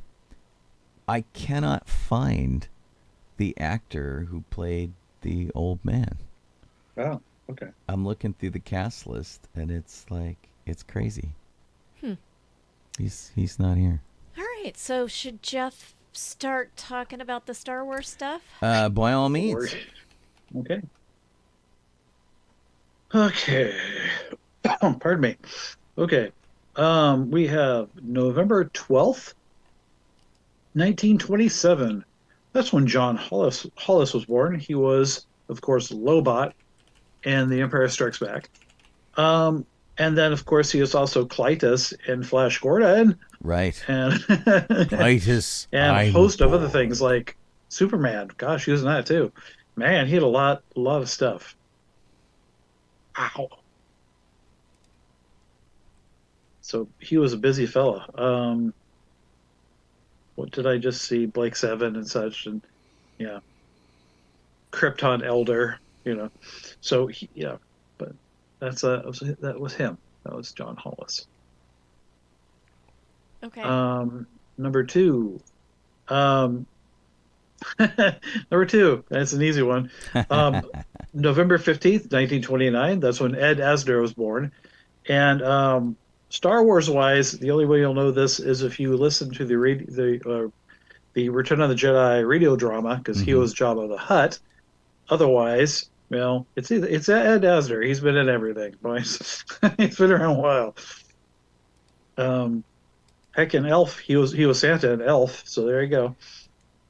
I cannot find the actor who played the old man. oh, okay. I'm looking through the cast list, and it's crazy. He's not here. All right, so should Jeff start talking about the Star Wars stuff? By all means. Okay. Okay. Pardon me. Okay. We have November 12th, 1927. That's when John Hollis was born. He was, of course, Lobot in The Empire Strikes Back. And then, of course, he is also Clytus in Flash Gordon. Right. And Clytus. and a host of other things like Superman. Gosh, he was in that too. Man, he had a lot of stuff. Ow. So he was a busy fella. What did I just see? Blake Seven and such, and yeah, Krypton Elder. So but that was him. That was John Hollis. Okay. Number two. Number two. That's an easy one. November 15th, 1929. That's when Ed Asner was born. And Star Wars wise, the only way you'll know this is if you listen to the Return of the Jedi radio drama, because he was Jabba the Hutt. Otherwise, well, it's Ed Asner. He's been in everything, boys. He's been around a while. Heck, in Elf, he was Santa in Elf. So there you go.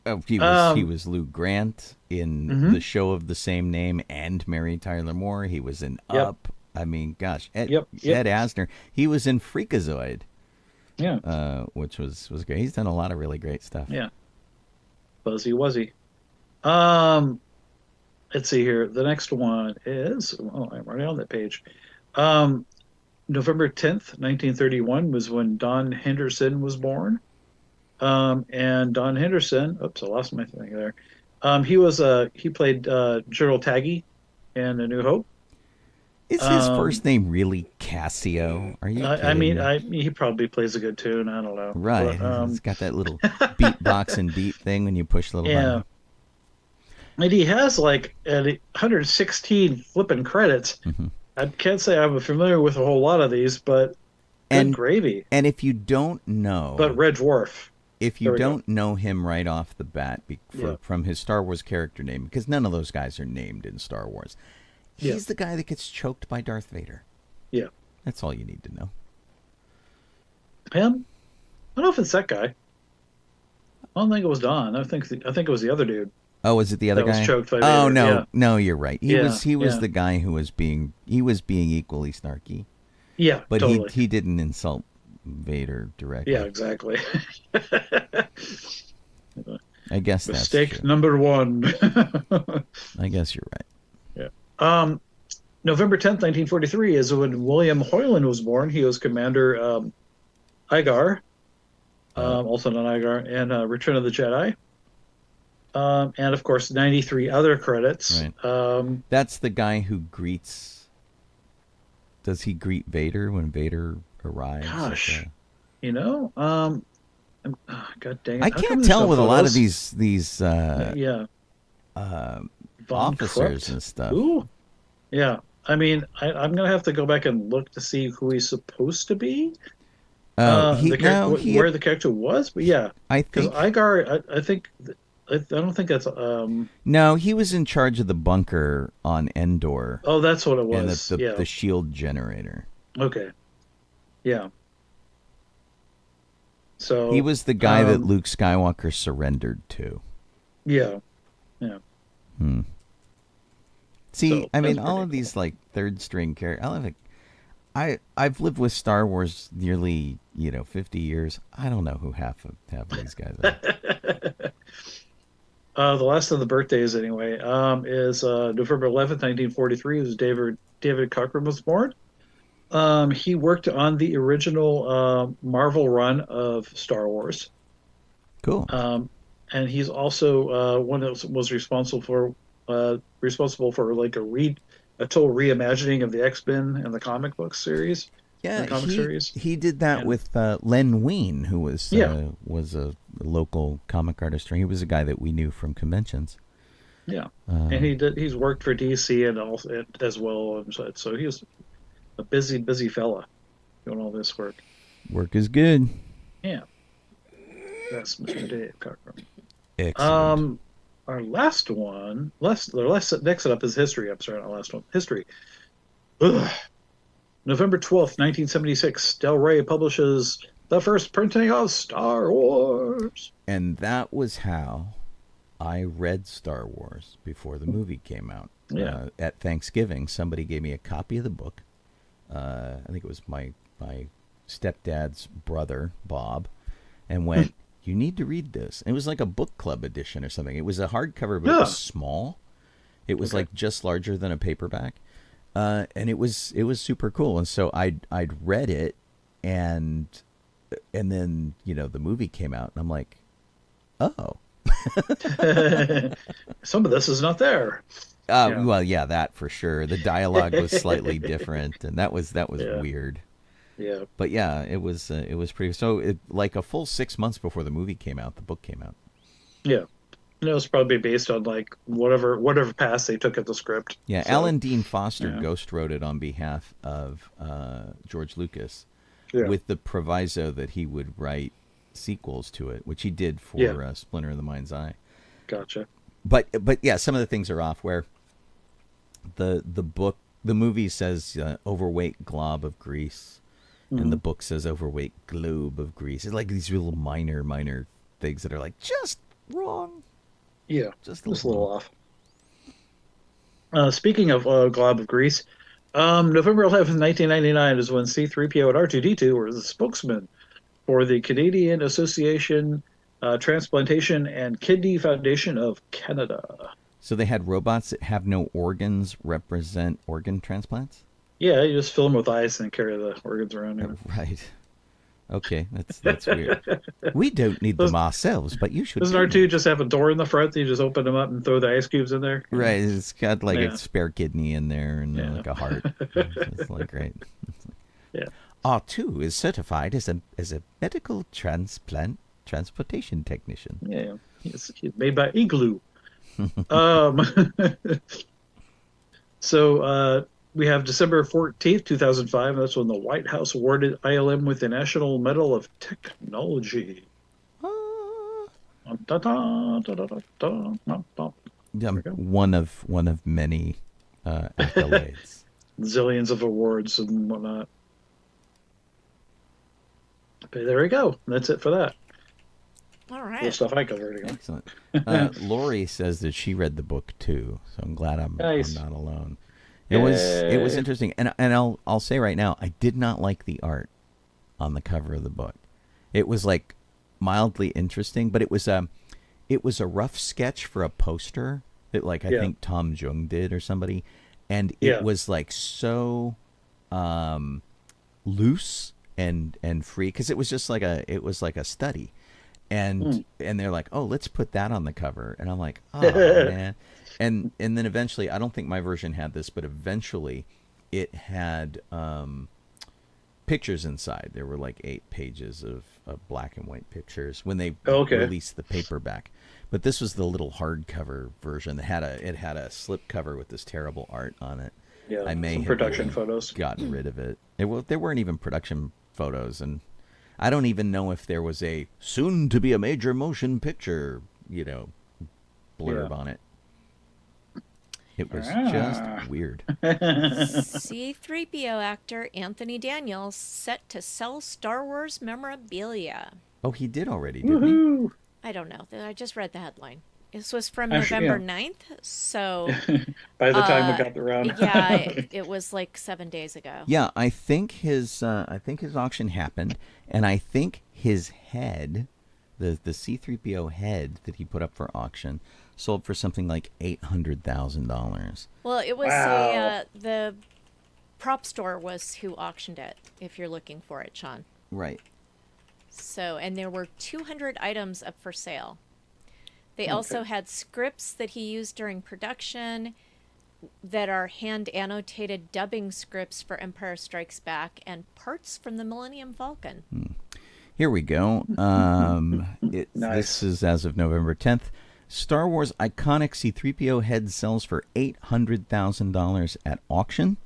Oh, he was Lou Grant in the show of the same name and Mary Tyler Moore. He was in Up. I mean, gosh, Ed Asner. He was in Freakazoid. Yeah. Which was great. He's done a lot of really great stuff. Yeah. Buzzy Wuzzy. Let's see here. The next one is, I'm already on that page. November 10th, 1931 was when Don Henderson was born. And Don Henderson, oops, I lost my thing there. He played General Taggy in A New Hope. Is his first name really Cassio? Are you kidding me? He probably plays a good tune. I don't know. Right. But, he's got that little beatbox and beat thing when you push the little button. And he has like 116 flipping credits. I can't say I'm familiar with a whole lot of these, but good gravy. And if you don't know... But Red Dwarf. If you don't know him right off the bat from his Star Wars character name, because none of those guys are named in Star Wars, he's the guy that gets choked by Darth Vader. Yeah. That's all you need to know. Him? I don't know if it's that guy. I don't think it was Don. I think it was the other dude. Oh, was it the other guy? Was choked by Vader. No, no, you're right. He was the guy who was being equally snarky. Yeah, but totally. he didn't insult Vader directly. Yeah, exactly. I guess that's mistake number one. I guess you're right. Yeah. November 10th, 1943 is when William Hoyland was born. He was Commander Igar, also known Igar, and Return of the Jedi. And of course, 93 other credits. Right. That's the guy who greets. Does he greet Vader when Vader arrives? Gosh, God dang it! I can't tell with a lot of these officers and stuff. Ooh, yeah. I mean, I'm gonna have to go back and look to see who he's supposed to be. Where the character was, but yeah, I think Igar. I don't think that's. No, he was in charge of the bunker on Endor. Oh, that's what it was. And the shield generator. Okay. Yeah. So he was the guy that Luke Skywalker surrendered to. Yeah. Yeah. See, I mean, all of these like third string characters. I've lived with Star Wars nearly 50 years. I don't know who half of these guys are. The last of the birthdays, anyway, is November 11th, 1943, is David Cockrum was born. He worked on the original Marvel run of Star Wars. Cool. And he's also one that was responsible for like a total reimagining of the X-Men and the comic book series. Yeah, the comic series. He did that with Len Wein, who was a local comic artist. He was a guy that we knew from conventions. Yeah, and he's worked for DC and also as well, so he's a busy fella doing all this work. Work is good. Yeah, that's Mr. Dave Cockrum. Excellent. Our last one, next up is history. I'm sorry, not last one. History. Ugh. November 12th, 1976, Del Rey publishes the first printing of Star Wars. And that was how I read Star Wars before the movie came out. Yeah. At Thanksgiving, somebody gave me a copy of the book. I think it was my stepdad's brother, Bob, and went, you need to read this. And it was like a book club edition or something. It was a hardcover, but it was small. It was like just larger than a paperback. And it was super cool. And so I'd read it, and then the movie came out, and I'm like, oh, some of this is not there. Well, yeah, that for sure. The dialogue was slightly different, and that was weird. Yeah, but yeah, it was pretty. So like a full 6 months before the movie came out, the book came out. Yeah. It's probably based on like whatever pass they took at the script. Yeah, so, Alan Dean Foster ghost wrote it on behalf of George Lucas, with the proviso that he would write sequels to it, which he did for Splinter of the Mind's Eye. Gotcha. But yeah, some of the things are off. Where the movie says overweight glob of grease, and the book says overweight globe of grease. It's like these little minor things that are like just wrong. Yeah, just a little off. Speaking of glob of grease, November 11th, 1999 is when C-3PO and R2-D2 were the spokesman for the Canadian Association Transplantation and Kidney Foundation of Canada. So they had robots that have no organs represent organ transplants? Yeah, you just fill them with ice and carry the organs around here. Right. Okay, that's weird. We don't need them ourselves, but you should. Doesn't R2 just have a door in the front that you just open them up and throw the ice cubes in there? Right, it's got like a spare kidney in there and like a heart. It's like great. Yeah. R2 is certified as a medical transportation technician. Yeah, he's made by Igloo. So we have December 14th, 2005. That's when the White House awarded ILM with the National Medal of Technology. One of many accolades. Zillions of awards and whatnot. Okay, there we go. That's it for that. All right. Cool stuff I covered again. Excellent. Lori says that she read the book too, so I'm glad I'm not alone. It was interesting, and I'll say right now, I did not like the art on the cover of the book. It was like mildly interesting, but it was a rough sketch for a poster that I think Tom Jung did or somebody, and it was like so loose and free because it was just like a study, and they're like, oh, let's put that on the cover, and I'm like, oh man. And then eventually, I don't think my version had this, but eventually it had pictures inside. There were like 8 pages of black and white pictures when they released the paperback. But this was the little hardcover version that had a slip cover with this terrible art on it. Yeah, I may some have production photos. gotten rid of it. There weren't even production photos, and I don't even know if there was a soon to be a major motion picture, blurb on it. It was just weird. C-3PO actor Anthony Daniels set to sell Star Wars memorabilia. Oh, he did already, didn't he? I don't know. I just read the headline. This was from I'm sure, November 9th, so by the time we got around. yeah, it was like 7 days ago. Yeah, I think his auction happened, and I think his head, the C-3PO head that he put up for auction, sold for something like $800,000. Well, it was Wow. the prop store was who auctioned it, if you're looking for it, Sean. Right. So, and there were 200 items up for sale. They also had scripts that he used during production that are hand annotated dubbing scripts for Empire Strikes Back and parts from the Millennium Falcon. Here we go. Nice. This is as of November 10th. Star Wars iconic C-3PO head sells for $800,000 at auction.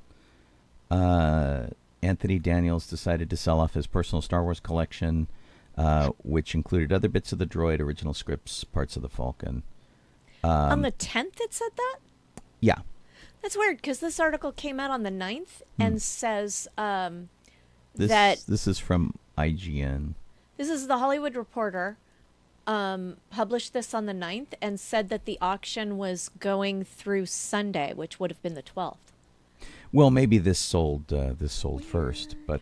Anthony Daniels decided to sell off his personal Star Wars collection, which included other bits of the droid, original scripts, parts of the Falcon. On the 10th it said that? Yeah. That's weird, because this article came out on the 9th and says This is from IGN. this is the Hollywood Reporter published this on the 9th and said that the auction was going through Sunday, which would have been the 12th. Well, maybe this sold first, but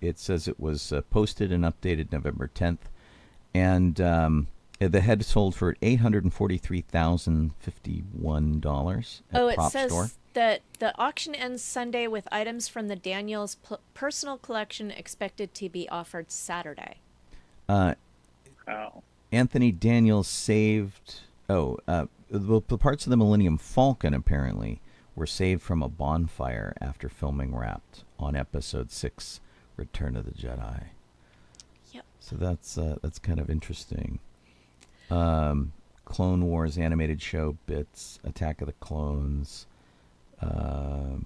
it says it was posted and updated November 10th, and the head sold for $843,051 at Oh, it Prop says Store. that the auction ends Sunday with items from the Daniels personal collection expected to be offered Saturday. Wow. Anthony Daniels saved the parts of the Millennium Falcon apparently were saved from a bonfire after filming wrapped on Episode 6, Return of the Jedi. Yep. So that's kind of interesting. Clone Wars animated show bits, Attack of the Clones, and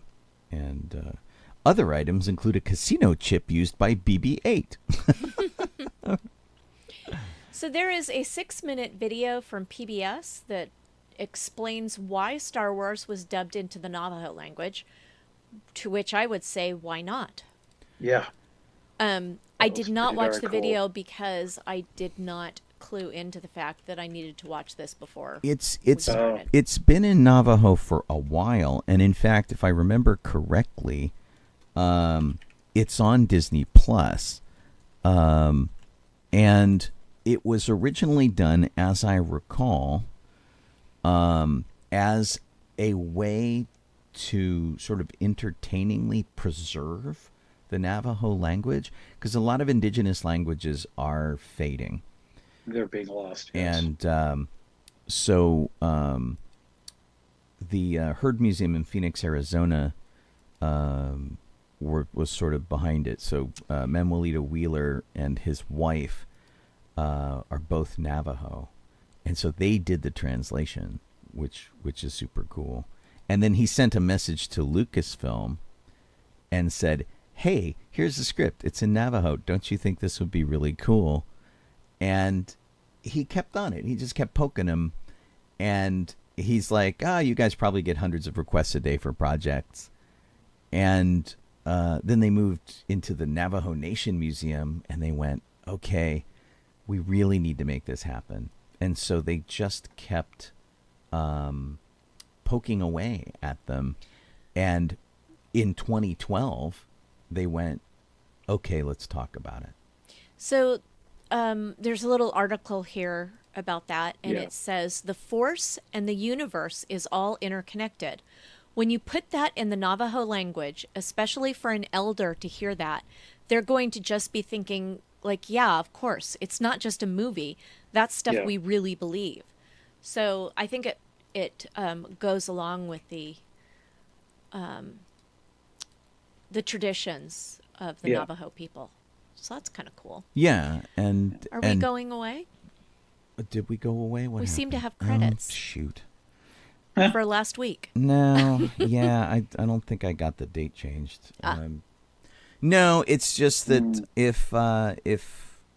other items include a casino chip used by BB-8. So there is a 6-minute video from PBS that explains why Star Wars was dubbed into the Navajo language, to which I would say, why not? Yeah. I did not pretty watch darn the cool. video because I did not clue into the fact that I needed to watch this before. It's started. it's been in Navajo for a while, and in fact, if I remember correctly, it's on Disney Plus, and it was originally done, as I recall, as a way to sort of entertainingly preserve the Navajo language, because a lot of indigenous languages are fading. They're being lost. Yes. And the Herd Museum in Phoenix, Arizona, was sort of behind it. So Manuelito Wheeler and his wife are both Navajo, and so they did the translation, which is super cool. And then he sent a message to Lucasfilm and said, "Hey, here's the script. It's in Navajo. Don't you think this would be really cool?" And he kept on it. He just kept poking him. And he's like, you guys probably get hundreds of requests a day for projects. And then they moved into the Navajo Nation Museum, and they went, okay, we really need to make this happen. And so they just kept poking away at them. And in 2012, they went, okay, let's talk about it. So there's a little article here about that, and Yeah. it says the Force and the universe is all interconnected. When you put that in the Navajo language, especially for an elder to hear that, they're going to just be thinking, like, yeah, of course, it's not just a movie. That's stuff Yeah. we really believe. So I think it goes along with the traditions of the Yeah. Navajo people. So that's kind of cool. Yeah, and Are we going away? Did we go away? What We seem to happened? have credits. Shoot. For last week. No, yeah, I don't think I got the date changed. No, it's just that if I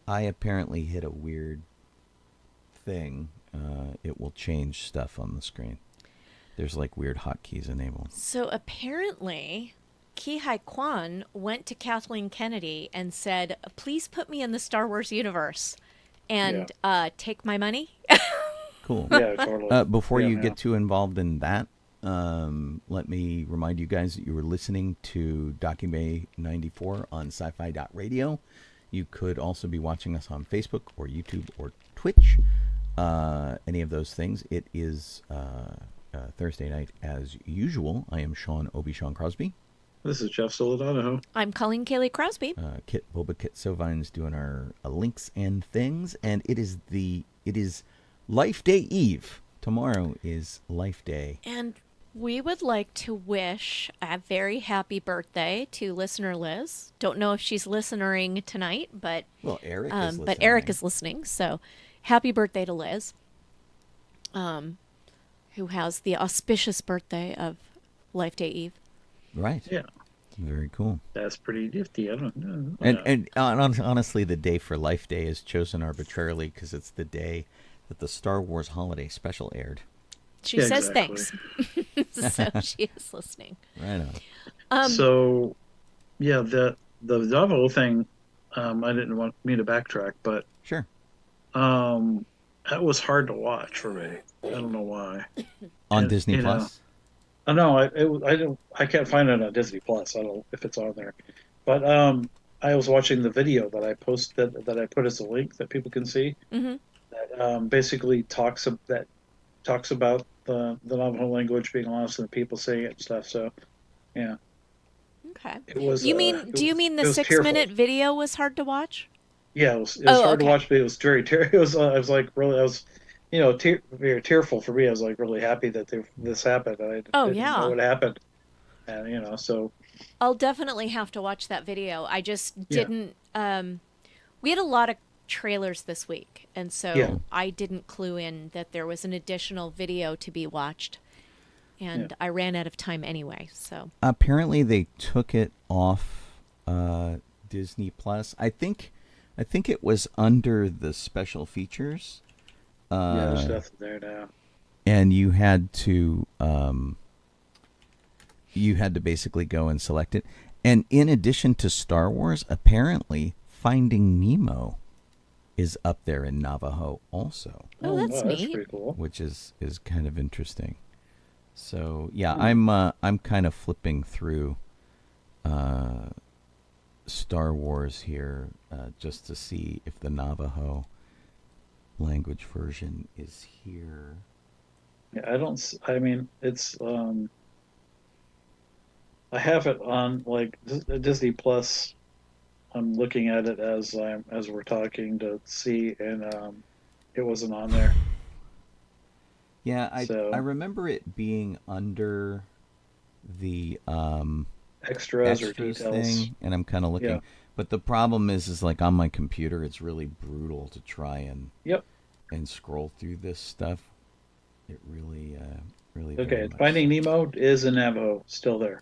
apparently hit a weird thing, it will change stuff on the screen. There's like weird hotkeys enabled. So apparently, Ki Hai Kwan went to Kathleen Kennedy and said, please put me in the Star Wars universe and take my money. cool. Yeah, totally. Before Yeah, you man. get too involved in that, let me remind you guys that you were listening to DB94 on sci-fi.radio. You could also be watching us on Facebook or YouTube or Twitch. Any of those things. It is Thursday night as usual. I am Obi-Shawn Crosby. This is Jeff Donoho. I'm Colleen Kaylee Crosby. Kit Boba-Kit Sovine's doing our links and things, and it is Life Day Eve. Tomorrow is Life Day. And we would like to wish a very happy birthday to listener Liz. Don't know if she's listening tonight, but Eric is listening. But Eric is listening, so happy birthday to Liz, who has the auspicious birthday of Life Day Eve. Right. Yeah. Very cool. That's pretty nifty. I don't know. And honestly, the day for Life Day is chosen arbitrarily because it's the day that the Star Wars Holiday Special aired. She says exactly. thanks. So she is listening. Right on. So, yeah, the Donoho thing, I didn't want me to backtrack, but Sure. that was hard to watch for me. I don't know why. On Disney Plus? I know I can't find it on Disney Plus. I don't know if it's on there, but I was watching the video that I posted that I put as a link that people can see. Mm-hmm. That basically talks about the Navajo language being lost and the people saying it and stuff. So, yeah. Okay. It was. Do you mean the 6-minute video was hard to watch? Yeah, it was hard to watch, but it was very. I was like really. I was, very tearful for me. I was like really happy that this happened. I didn't know what happened, and so. I'll definitely have to watch that video. I just didn't. We had a lot of trailers this week, and so I didn't clue in that there was an additional video to be watched, and I ran out of time anyway. So apparently they took it off Disney Plus. I think it was under the special features. There's nothing there now. And you had to basically go and select it. And in addition to Star Wars, apparently Finding Nemo is up there in Navajo also. Oh, that's neat. That's pretty cool. Which is kind of interesting. So yeah, I'm kind of flipping through Star Wars here just to see if the Navajo language version is here. Yeah, it's I have it on like Disney Plus. I'm looking at it as we're talking to see, and it wasn't on there. Yeah, I remember it being under the extras or details thing, and I'm kind of looking. Yeah. But the problem is like on my computer, it's really brutal to try and scroll through this stuff. It really okay. Finding Nemo is in Navajo, still there.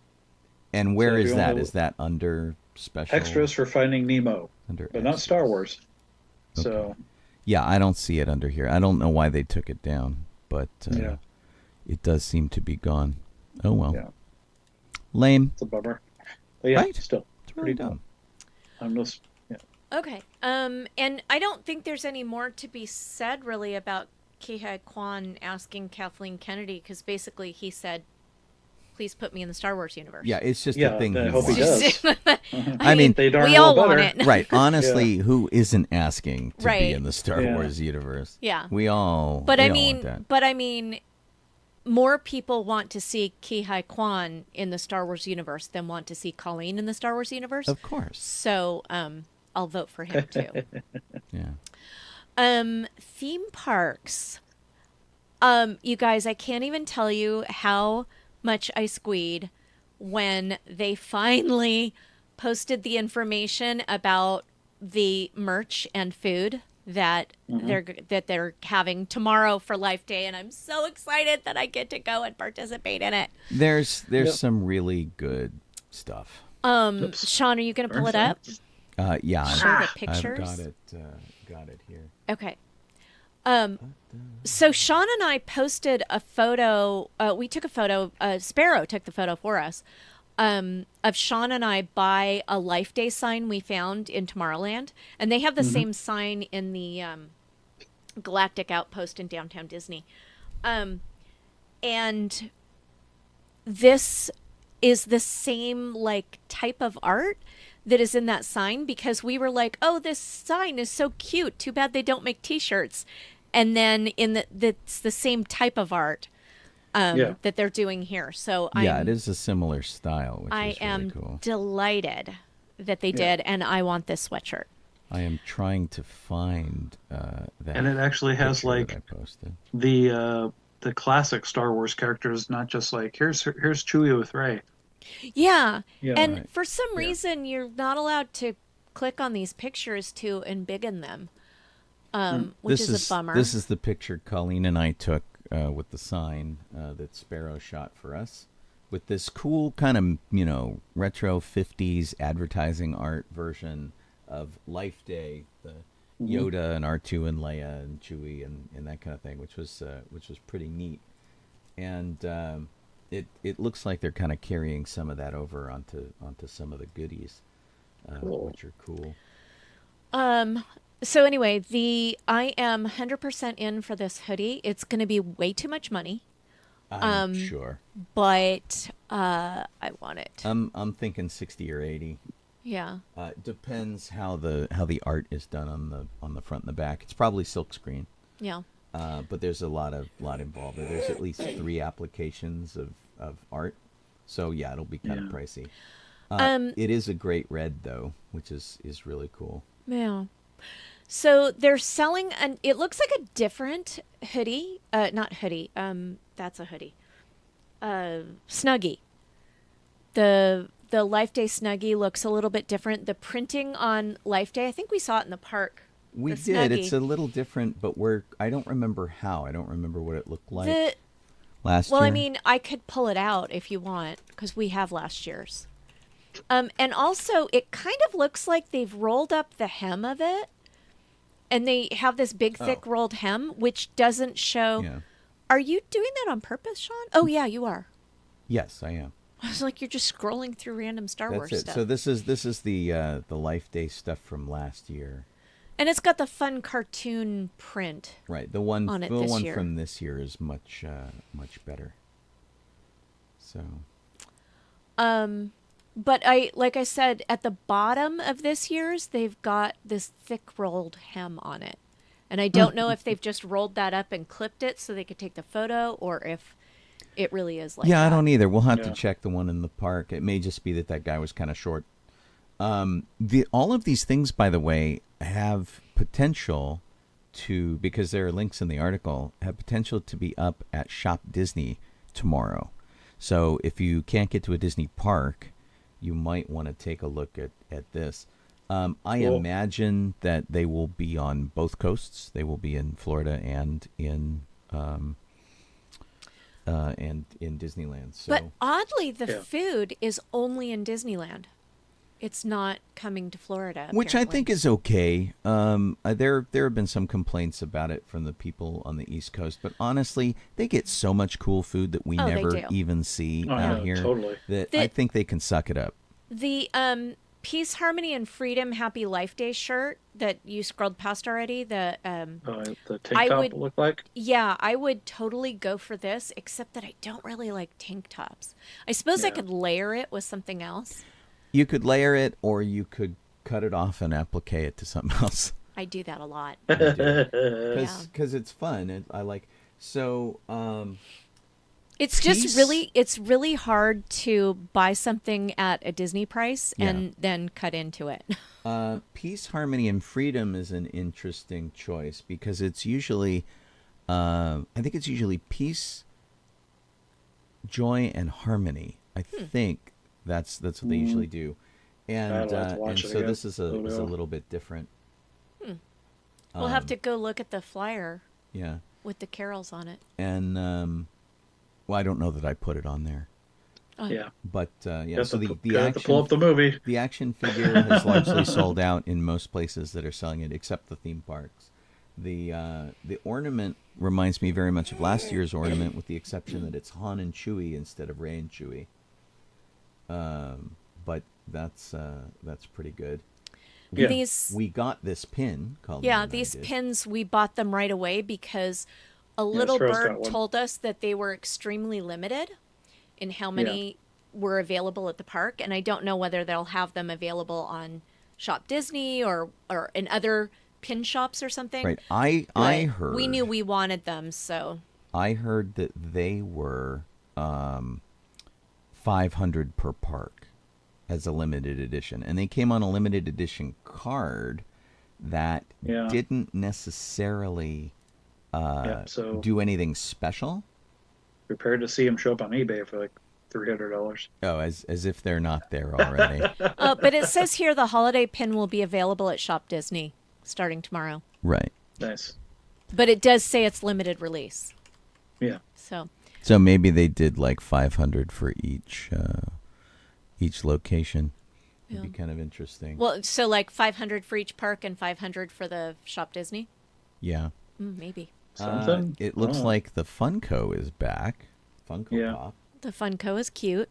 And where is that? Is that under special extras for Finding Nemo? But extras. Not Star Wars. Okay. So yeah, I don't see it under here. I don't know why they took it down, but it does seem to be gone. Oh well. Yeah. Lame. It's a bummer. But yeah, right? Still it's really dumb. Okay. And I don't think there's any more to be said really about Kihei Kwan asking Kathleen Kennedy, because basically he said, please put me in the Star Wars universe. Yeah, it's just a thing. I hope he does. I mean, we all want it. Right. Honestly, who isn't asking to be in the Star Wars universe? Yeah. We all want that. But I mean, more people want to see Kihei Kwan in the Star Wars universe than want to see Colleen in the Star Wars universe. Of course. So, I'll vote for him too. Yeah. Theme parks. You guys, I can't even tell you how much I squeed when they finally posted the information about the merch and food that they're having tomorrow for Life Day, and I'm so excited that I get to go and participate in it. There's some really good stuff. Sean, are you going to pull it up? Yeah. Show the pictures. I've got it here. Okay. So Sean and I posted a photo. We took a photo. Sparrow took the photo for us of Sean and I by a Life Day sign we found in Tomorrowland, and they have the same sign in the Galactic Outpost in downtown Disney. And this is the same like type of art that is in that sign, because we were like, oh, this sign is so cute. Too bad they don't make T-shirts. And then that's the same type of art that they're doing here. So it is a similar style, which I is really am cool. delighted that they did, and I want this sweatshirt. I am trying to find that. And it actually has picture like that I posted. the classic Star Wars characters, not just like here's Chewie with Rey. Yeah. Yeah. And Right. for some reason, you're not allowed to click on these pictures to embiggen them, which is a bummer. This is the picture Colleen and I took with the sign that Sparrow shot for us, with this cool kind of, retro 50s advertising art version of Life Day, the Yoda and R2 and Leia and Chewie and that kind of thing, which was pretty neat. And it looks like they're kind of carrying some of that over onto some of the goodies, which are cool. So anyway, I am 100% in for this hoodie. It's going to be way too much money, I'm sure. but I want it. I'm thinking 60 or 80. Yeah. Depends how the art is done on the front and the back. It's probably silkscreen. Yeah. But there's a lot involved. There's at least 3 applications of art. So yeah, it'll be kind of pricey. It is a great red though, which is really cool. Yeah. So they're selling it looks like a different hoodie. Not hoodie. That's a hoodie. Snuggie. The Life Day Snuggie looks a little bit different. The printing on Life Day, I think we saw it in the park. We the did. Snuggie. It's a little different, but I don't remember how. I don't remember what it looked like last year. Well, I mean, I could pull it out if you want, because we have last year's. And also, it kind of looks like they've rolled up the hem of it, and they have this big, thick rolled hem, which doesn't show. Yeah. Are you doing that on purpose, Sean? Oh, yeah, you are. Yes, I am. I was like, you're just scrolling through random Star Wars That's it. stuff. So this is the Life Day stuff from last year. And it's got the fun cartoon print. Right. The one on it this year. from this year is much better. So. But like I said, at the bottom of this year's, they've got this thick rolled hem on it. And I don't know if they've just rolled that up and clipped it so they could take the photo, or if it really is like that. I don't either. We'll have to check the one in the park. It may just be that guy was kind of short. All of these things, by the way, have potential to, because there are links in the article, have potential to be up at Shop Disney tomorrow. So if you can't get to a Disney park, you might want to take a look at this. I imagine that they will be on both coasts. They will be in Florida and in Disneyland. So. But oddly, the food is only in Disneyland. It's not coming to Florida. Which I apparently. think is okay. There have been some complaints about it from the people on the East Coast, but honestly, they get so much cool food that we never even see out here. Totally. That I think they can suck it up. The Peace, Harmony, and Freedom Happy Life Day shirt that you scrolled past already, the tank top look like? Yeah, I would totally go for this, except that I don't really like tank tops. I suppose I could layer it with something else. You could layer it, or you could cut it off and applique it to something else. I do that a lot. Because it's fun. I like so. It's just really hard to buy something at a Disney price and then cut into it. Peace, Harmony, and Freedom is an interesting choice because it's usually, I think it's usually peace, joy, and harmony. I think that's what they usually do, and so this is a little bit different. We'll have to go look at the flyer. Yeah. With the carols on it. And well, I don't know that I put it on there. Yeah. But so the action, pull up the movie. The action figure has largely sold out in most places that are selling it, except the theme parks. The ornament reminds me very much of last year's ornament, with the exception that it's Han and Chewie instead of Rey and Chewie. But that's pretty good. Yeah. we got this pin. Colleen Yeah, and I these did. pins, we bought them right away because a Yeah, little Stroh's got bird one. told us that they were extremely limited in how many were available at the park, and I don't know whether they'll have them available on Shop Disney or in other pin shops or something. Right. I But heard. we knew we wanted them, so I heard that they were 500 per park as a limited edition, and they came on a limited edition card that Yeah. didn't necessarily So do anything special. prepared to see them show up on eBay for like $300. Oh, as if they're not there already. but it says here the holiday pin will be available at Shop Disney starting tomorrow. Right. Nice. But it does say it's limited release. Yeah. So So maybe they did like 500 for each location. It'd be kind of interesting. well, so like 500 for each park and 500 for the Shop Disney? Yeah. Maybe. Something. It looks Oh. like the Funko is back. Funko Yeah. Pop. The Funko is cute.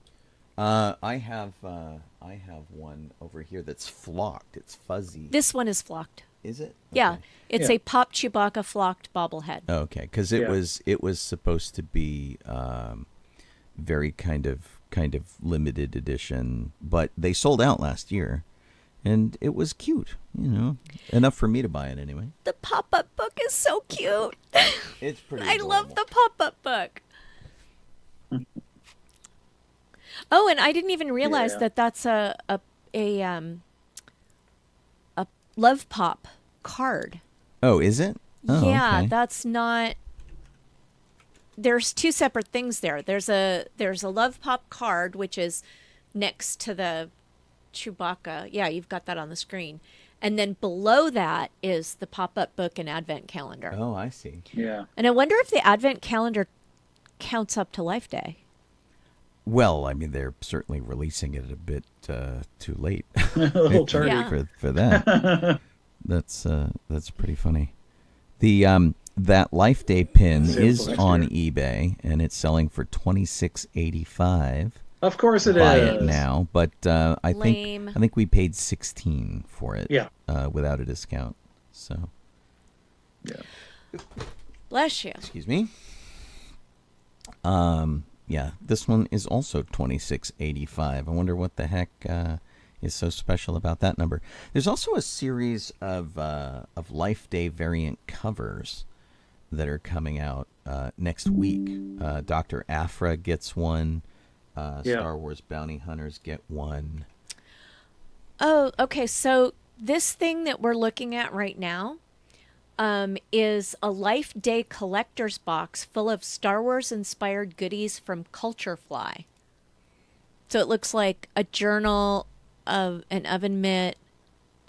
I have one over here that's flocked. It's fuzzy. This one is flocked. Is it? Yeah, Okay. it's Yeah. a Pop Chewbacca flocked bobblehead. Okay, because it Yeah. was supposed to be very kind of limited edition, but they sold out last year, and it was cute. Enough for me to buy it anyway. The pop-up book is so cute. It's pretty. I love adorable. the pop-up book. Oh, and I didn't even realize Yeah. that that's a Love Pop card. Oh, is it? Oh, yeah, okay. that's not. There's two separate things there. There's a Love Pop card which is next to the Chewbacca. Yeah, you've got that on the screen. And then below that is the pop-up book and advent calendar. Oh, I see. Yeah. And I wonder if the advent calendar counts up to Life Day. Well, I mean, they're certainly releasing it a bit too late A little tardy. Yeah. for that. That's pretty funny. The that Life Day pin Sales is next on year. eBay, and it's selling for $26.85. Of course it Buy is. it now, but I Lame. think we paid $16 for it. Yeah. Without a discount. So, Yeah. Bless you. excuse me. Yeah, this one is also $26.85. I wonder what the heck is so special about that number. There's also a series of Life Day variant covers that are coming out next week. Dr. Aphra gets one. Star Wars Bounty Hunters get one. Oh, okay. So this thing that we're looking at right now is a Life Day collector's box full of Star Wars inspired goodies from Culture Fly. So it looks like a journal, of an oven mitt,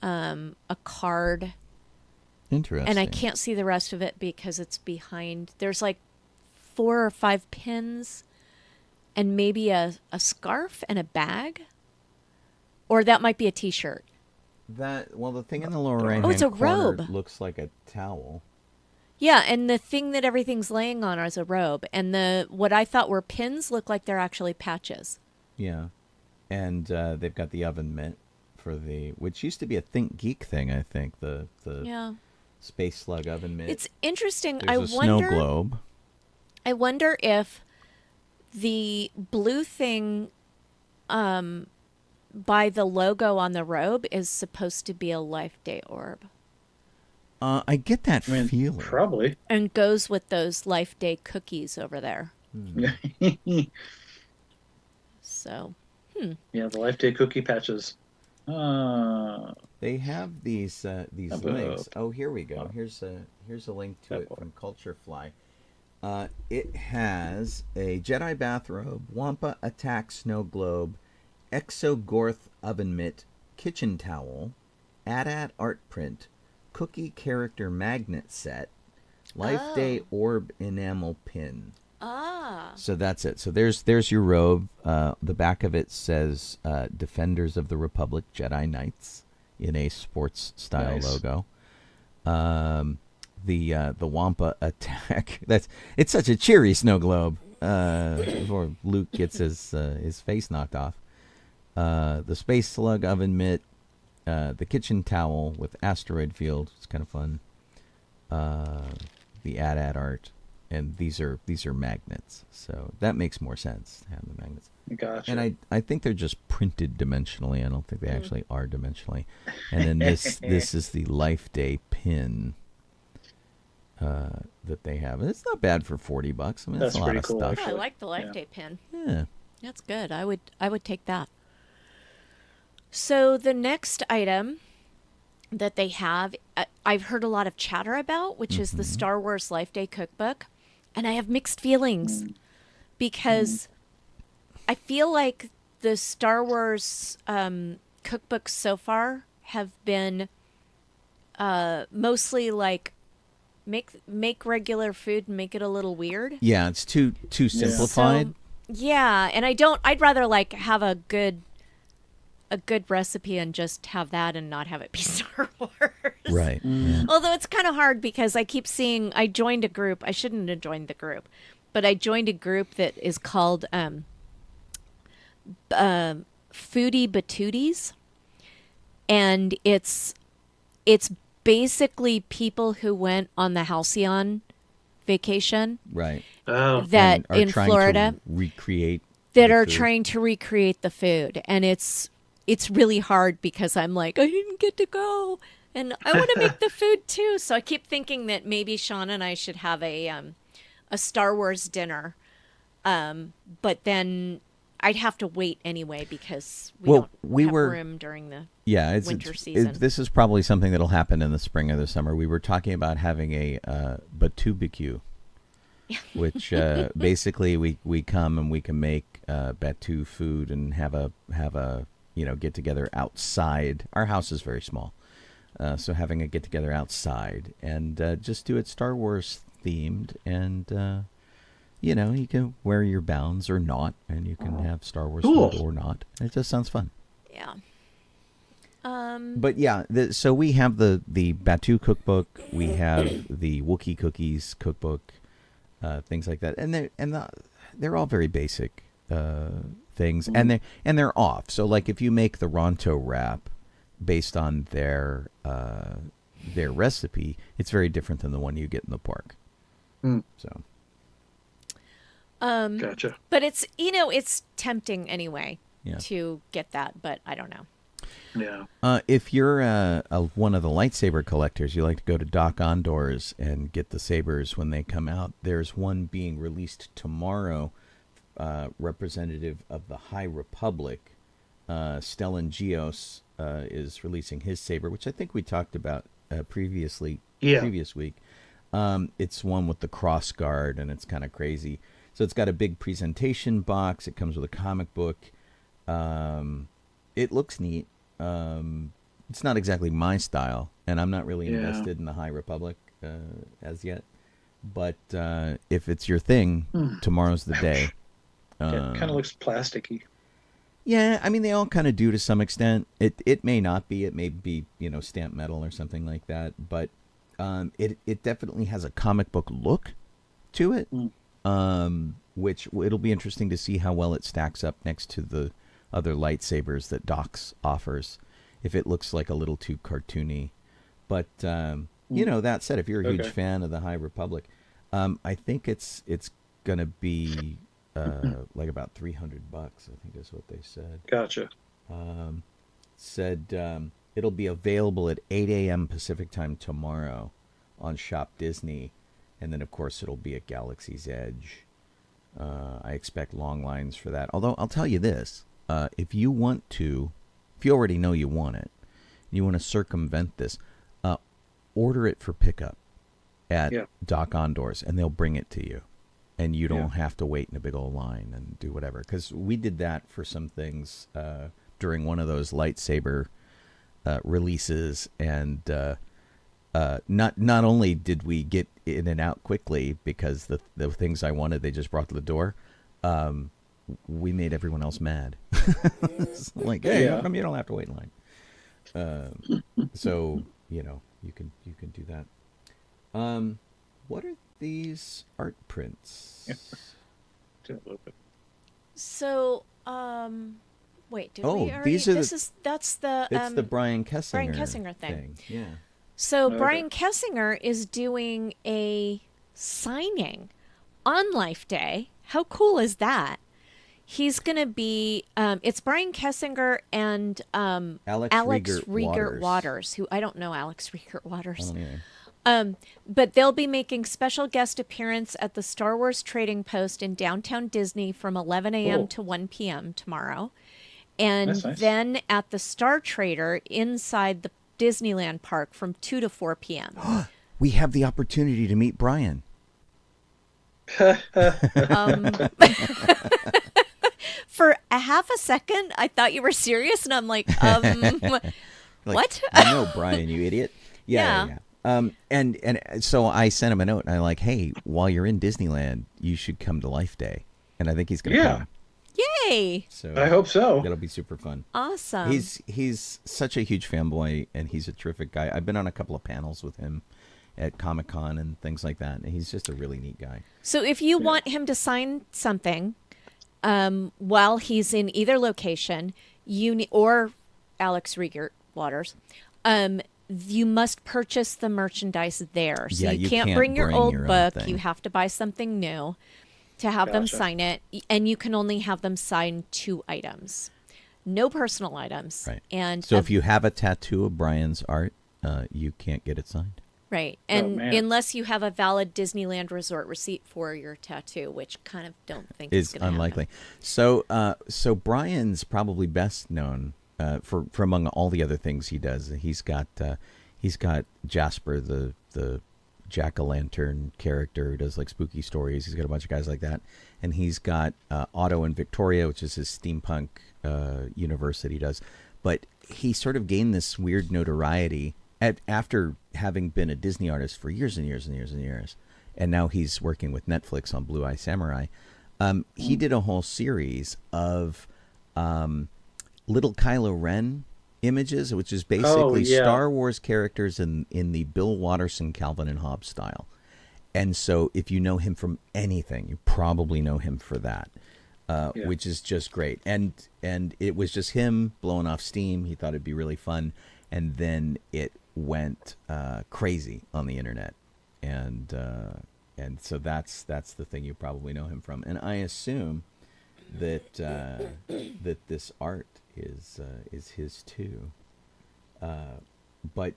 a card, Interesting. and I can't see the rest of it because it's behind. There's like 4 or 5 pins and maybe a scarf and a bag. Or that might be a t-shirt. The thing in the lower right it's a corner robe. looks like a towel. Yeah, and the thing that everything's laying on is a robe. And what I thought were pins look like they're actually patches. Yeah, and they've got the oven mitt for which used to be a Think Geek thing, I think. The Yeah. Space Slug oven mitt. It's interesting. There's a snow globe. I wonder if the blue thing by the logo on the robe is supposed to be a Life Day orb I get that I mean, feeling. probably. and goes with those Life Day cookies over there. So, Yeah, the Life Day cookie patches. They have these Up. links. Oh, here we go. Here's a link to it from Culture Fly. It has a Jedi bathrobe, Wampa attack snow globe, Exogorth oven mitt, kitchen towel, AT-AT art print, cookie character magnet set, Life Day orb enamel pin. So that's it. So there's your robe. The back of it says Defenders of the Republic Jedi Knights in a sports style Nice. logo. The Wampa attack. It's such a cheery snow globe. Before Luke gets his face knocked off. The Space Slug oven mitt, the kitchen towel with asteroid field. It's kind of fun. The AT-AT art, and these are magnets, so that makes more sense to have the magnets. Gotcha. And I think they're just printed dimensionally. I don't think they actually are dimensionally. And then this is the Life Day pin that they have. And it's not bad for $40. I mean, that's a lot pretty of cool, stuff. actually. I like the Life Day pin. Yeah. That's good. I would take that. So the next item that they have, I've heard a lot of chatter about, which is the Star Wars Life Day cookbook, and I have mixed feelings because I feel like the Star Wars cookbooks so far have been mostly like make regular food and make it a little weird. Yeah, it's too simplified. So, yeah, and I'd rather like have a good recipe and just have that and not have it be Star Wars. Right. Yeah. Although it's kind of hard because I keep seeing, I joined a group. I shouldn't have joined the group, but I joined a group that is called Foodie Batooties. And it's basically people who went on the Halcyon vacation. Right. Oh. That And are in trying Florida to recreate that the are food. trying to recreate the food, and it's really hard because I'm like, I didn't get to go and I want to make the food too, so I keep thinking that maybe Sean and I should have a Star Wars dinner, but then I'd have to wait anyway because we don't have room during the winter season. This is probably something that'll happen in the spring or the summer. We were talking about having a Batu-BQ, which basically we come and we can make Batu food and have a get together outside. Our house is very small, so having a get together outside and just do it Star Wars themed, and you can wear your bounds or not, and you can have Star Wars food or not. It just sounds fun. Yeah. But yeah, so we have the Batu cookbook, we have the Wookiee cookies cookbook, things like that, and they're all very basic things, and they're off. So like if you make the Ronto wrap based on their recipe, it's very different than the one you get in the park. So. Gotcha. But it's it's tempting anyway Yeah. to get that, but I don't know. Yeah. If you're one of the lightsaber collectors, you like to go to Doc Ondor's and get the sabers when they come out. There's one being released tomorrow, representative of the High Republic. Stellan Gios is releasing his saber, which I think we talked about previous week. It's one with the cross guard, and it's kind of crazy. So it's got a big presentation box. It comes with a comic book. It looks neat. It's not exactly my style, and I'm not really invested in the High Republic as yet. But if it's your thing, tomorrow's the day. It kind of looks plasticky. Yeah, I mean, they all kind of do to some extent. It may not be. It may be, stamped metal or something like that. But it definitely has a comic book look to it, which it'll be interesting to see how well it stacks up next to the other lightsabers that Doc's offers, if it looks like a little too cartoony. But, that said, if you're a huge fan of the High Republic, I think it's going to be like about $300, I think is what they said. Gotcha. It'll be available at 8 a.m. Pacific time tomorrow on Shop Disney. And then, of course, it'll be at Galaxy's Edge. I expect long lines for that. Although, I'll tell you this. If you already know you want it, you want to circumvent this, order it for pickup at Doc Ondor's, and they'll bring it to you. And you don't have to wait in a big old line and do whatever. Because we did that for some things during one of those lightsaber releases, and not only did we get in and out quickly because the things I wanted they just brought to the door, we made everyone else mad. It's like, hey, how come you don't have to wait in line? So you can do that. What are these art prints? So Wait, did Oh, we already? these are That's the It's the Brian Kessinger, Brian Kessinger thing. Yeah. So Okay. Brian Kessinger is doing a signing on Life Day. How cool is that? He's going to be, it's Brian Kessinger and Alex Riegert Waters. Waters, who I don't know Alex Riegert I Waters. don't either. But they'll be making special guest appearance at the Star Wars Trading Post in downtown Disney from 11 a.m. Cool. to 1 p.m. tomorrow. And That's nice. then at the Star Trader inside the Disneyland park from 2 to 4 p.m. We have the opportunity to meet Brian. For a half a second, I thought you were serious, and I'm like, Like, what? I know, Brian, you idiot. Yeah. Yeah. And so I sent him a note, and I'm like, hey, while you're in Disneyland, you should come to Life Day. And I think he's going to Yeah. come. Yay! So I hope so. that'll be super fun. Awesome. He's such a huge fanboy, and he's a terrific guy. I've been on a couple of panels with him at Comic-Con and things like that, and he's just a really neat guy. So if you want him to sign something while he's in either location, or Alex Riegert Waters, you must purchase the merchandise there. So Yeah, you you can't bring your bring old your own book. thing. You have to buy something new to have them Gotcha. sign it, and you can only have them sign 2 items, no personal items. Right. And So if you have a tattoo of Brian's art, you can't get it signed. right, and man. unless you have a valid Disneyland Resort receipt for your tattoo, which kind of don't think Is is gonna unlikely. happen. So Brian's probably best known for among all the other things he does. He's got Jasper, the jack-o'-lantern character who does like spooky stories. He's got a bunch of guys like that, and he's got Otto and Victoria, which is his steampunk universe that he does. But he sort of gained this weird notoriety after having been a Disney artist for years and years and years and years, and now he's working with Netflix on Blue Eye Samurai. He did a whole series of little Kylo Ren images, which is basically yeah. Star Wars characters in the Bill Watterson, Calvin and Hobbes style. And so if you know him from anything, you probably know him for that, which is just great. And it was just him blowing off steam. He thought it'd be really fun. And then it went crazy on the internet. And so that's the thing you probably know him from. And I assume that that this art is his too. But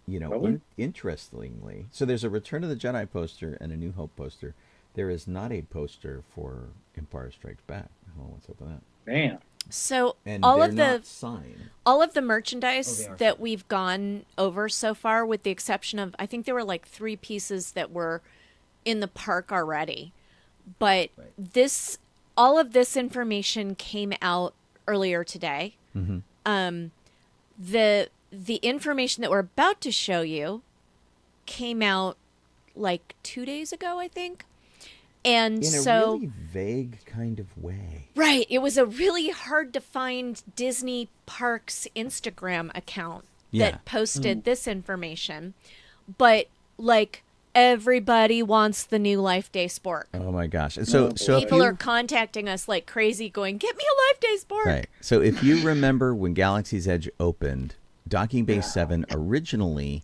interestingly, so there's a Return of the Jedi poster and a New Hope poster. There is not a poster for Empire Strikes Back. Oh, what's up with that? Man. So And all they're of not the signed. all of the merchandise are that we've gone over so far, with the exception of, I think there were like 3 pieces that were in the park already, but all of this information came out earlier today. Mm-hmm. The information that we're about to show you came out like 2 days ago, I think. And In a so really vague kind of way. right, it was a really hard to find Disney Parks Instagram account Yeah. that posted this information. But like everybody wants the new Life Day Spork. Oh my gosh! And so if People you- are contacting us like crazy going, "Get me a Life Day Spork." Right. So if you remember when Galaxy's Edge opened, Docking Bay 7 originally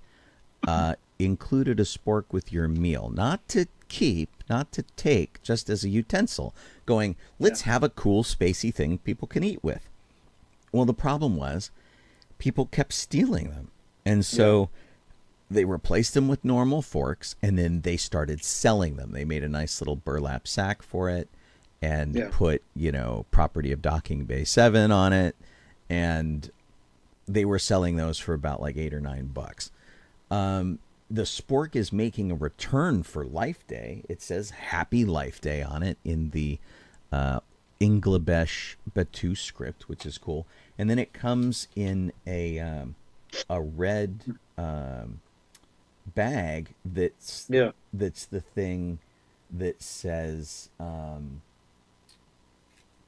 included a spork with your meal, not to keep, not to take, just as a utensil, going, let's have a cool spacey thing people can eat with. Well, the problem was people kept stealing them. And so they replaced them with normal forks, and then they started selling them. They made a nice little burlap sack for it and put, property of Docking Bay 7 on it. And they were selling those for about like $8 or $9. The spork is making a return for Life Day. It says Happy Life Day on it in the Inglabesh Batu script, which is cool. And then it comes in a red bag that's the thing that says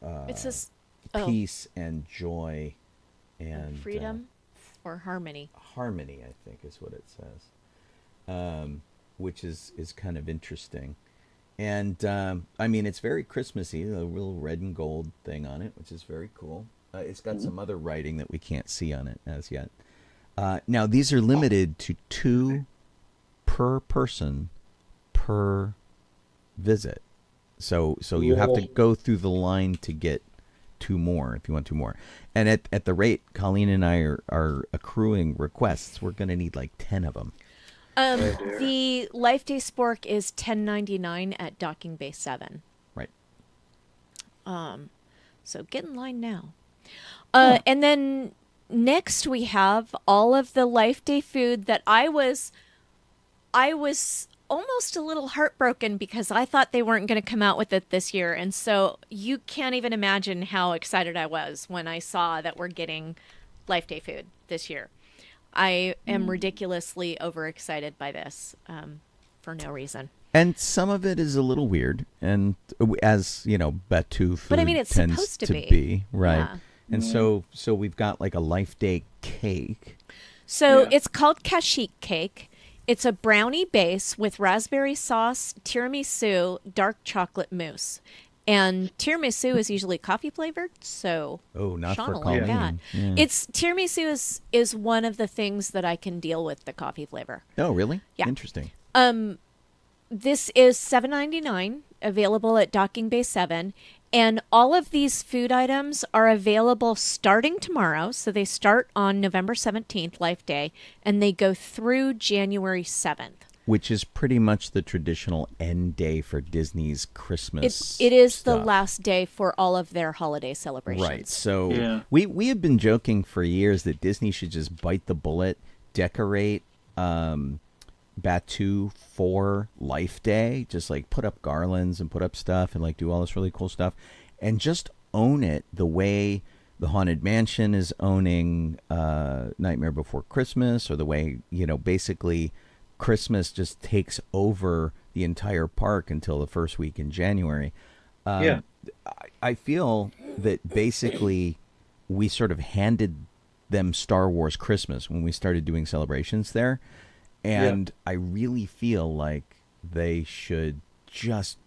It says peace and joy and freedom or harmony. Harmony, I think, is what it says, which is kind of interesting. And I mean, it's very Christmassy. A real red and gold thing on it, which is very cool. It's got some other writing that we can't see on it as yet. Now, these are limited to 2 per person per visit. So you have to go through the line to get 2 more if you want 2 more. And at the rate Colleen and I are accruing requests, we're going to need like 10 of them. The Life Day Spork is $10.99 at Docking Bay 7. Right. So get in line now. And then next we have all of the Life Day food that I was almost a little heartbroken because I thought they weren't going to come out with it this year. And so you can't even imagine how excited I was when I saw that we're getting Life Day food this year. I am ridiculously overexcited by this for no reason. And some of it is a little weird, and as you know, Batu food But I mean, it's tends supposed to to be. be, right? Yeah. And so we've got like a Life Day cake. So it's called Kashyyyk cake. It's a brownie base with raspberry sauce, tiramisu, dark chocolate mousse. And tiramisu is usually coffee flavored, so Not Sean for will like that. Colleen. Yeah. It's tiramisu is one of the things that I can deal with the coffee flavor. Oh, really? Yeah. Interesting. This is $7.99, available at Docking Bay 7, and all of these food items are available starting tomorrow. So they start on November 17th, Life Day, and they go through January 7th. Which is pretty much the traditional end day for Disney's Christmas. It is the stuff. last day for all of their holiday celebrations. Right. So we have been joking for years that Disney should just bite the bullet, decorate Batu for Life Day, just like put up garlands and put up stuff and like do all this really cool stuff, and just own it the way the Haunted Mansion is owning Nightmare Before Christmas, or the way, basically Christmas just takes over the entire park until the first week in January. I feel that basically we sort of handed them Star Wars Christmas when we started doing celebrations there. And I really feel like they should just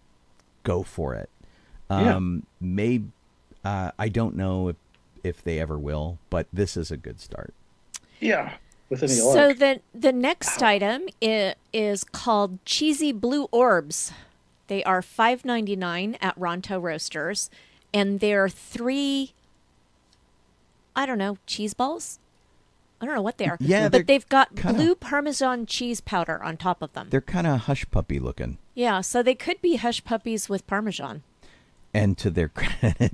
go for it. Maybe I don't know if they ever will, but this is a good start. Yeah. With any So luck. the next item is called Cheesy Blue Orbs. They are $5.99 at Ronto Roasters, and they're 3, I don't know, cheese balls? I don't know what they are. Yeah, but they've got kinda- blue Parmesan cheese powder on top of them. They're kind of hush puppy looking. Yeah, so they could be hush puppies with Parmesan. And to their credit,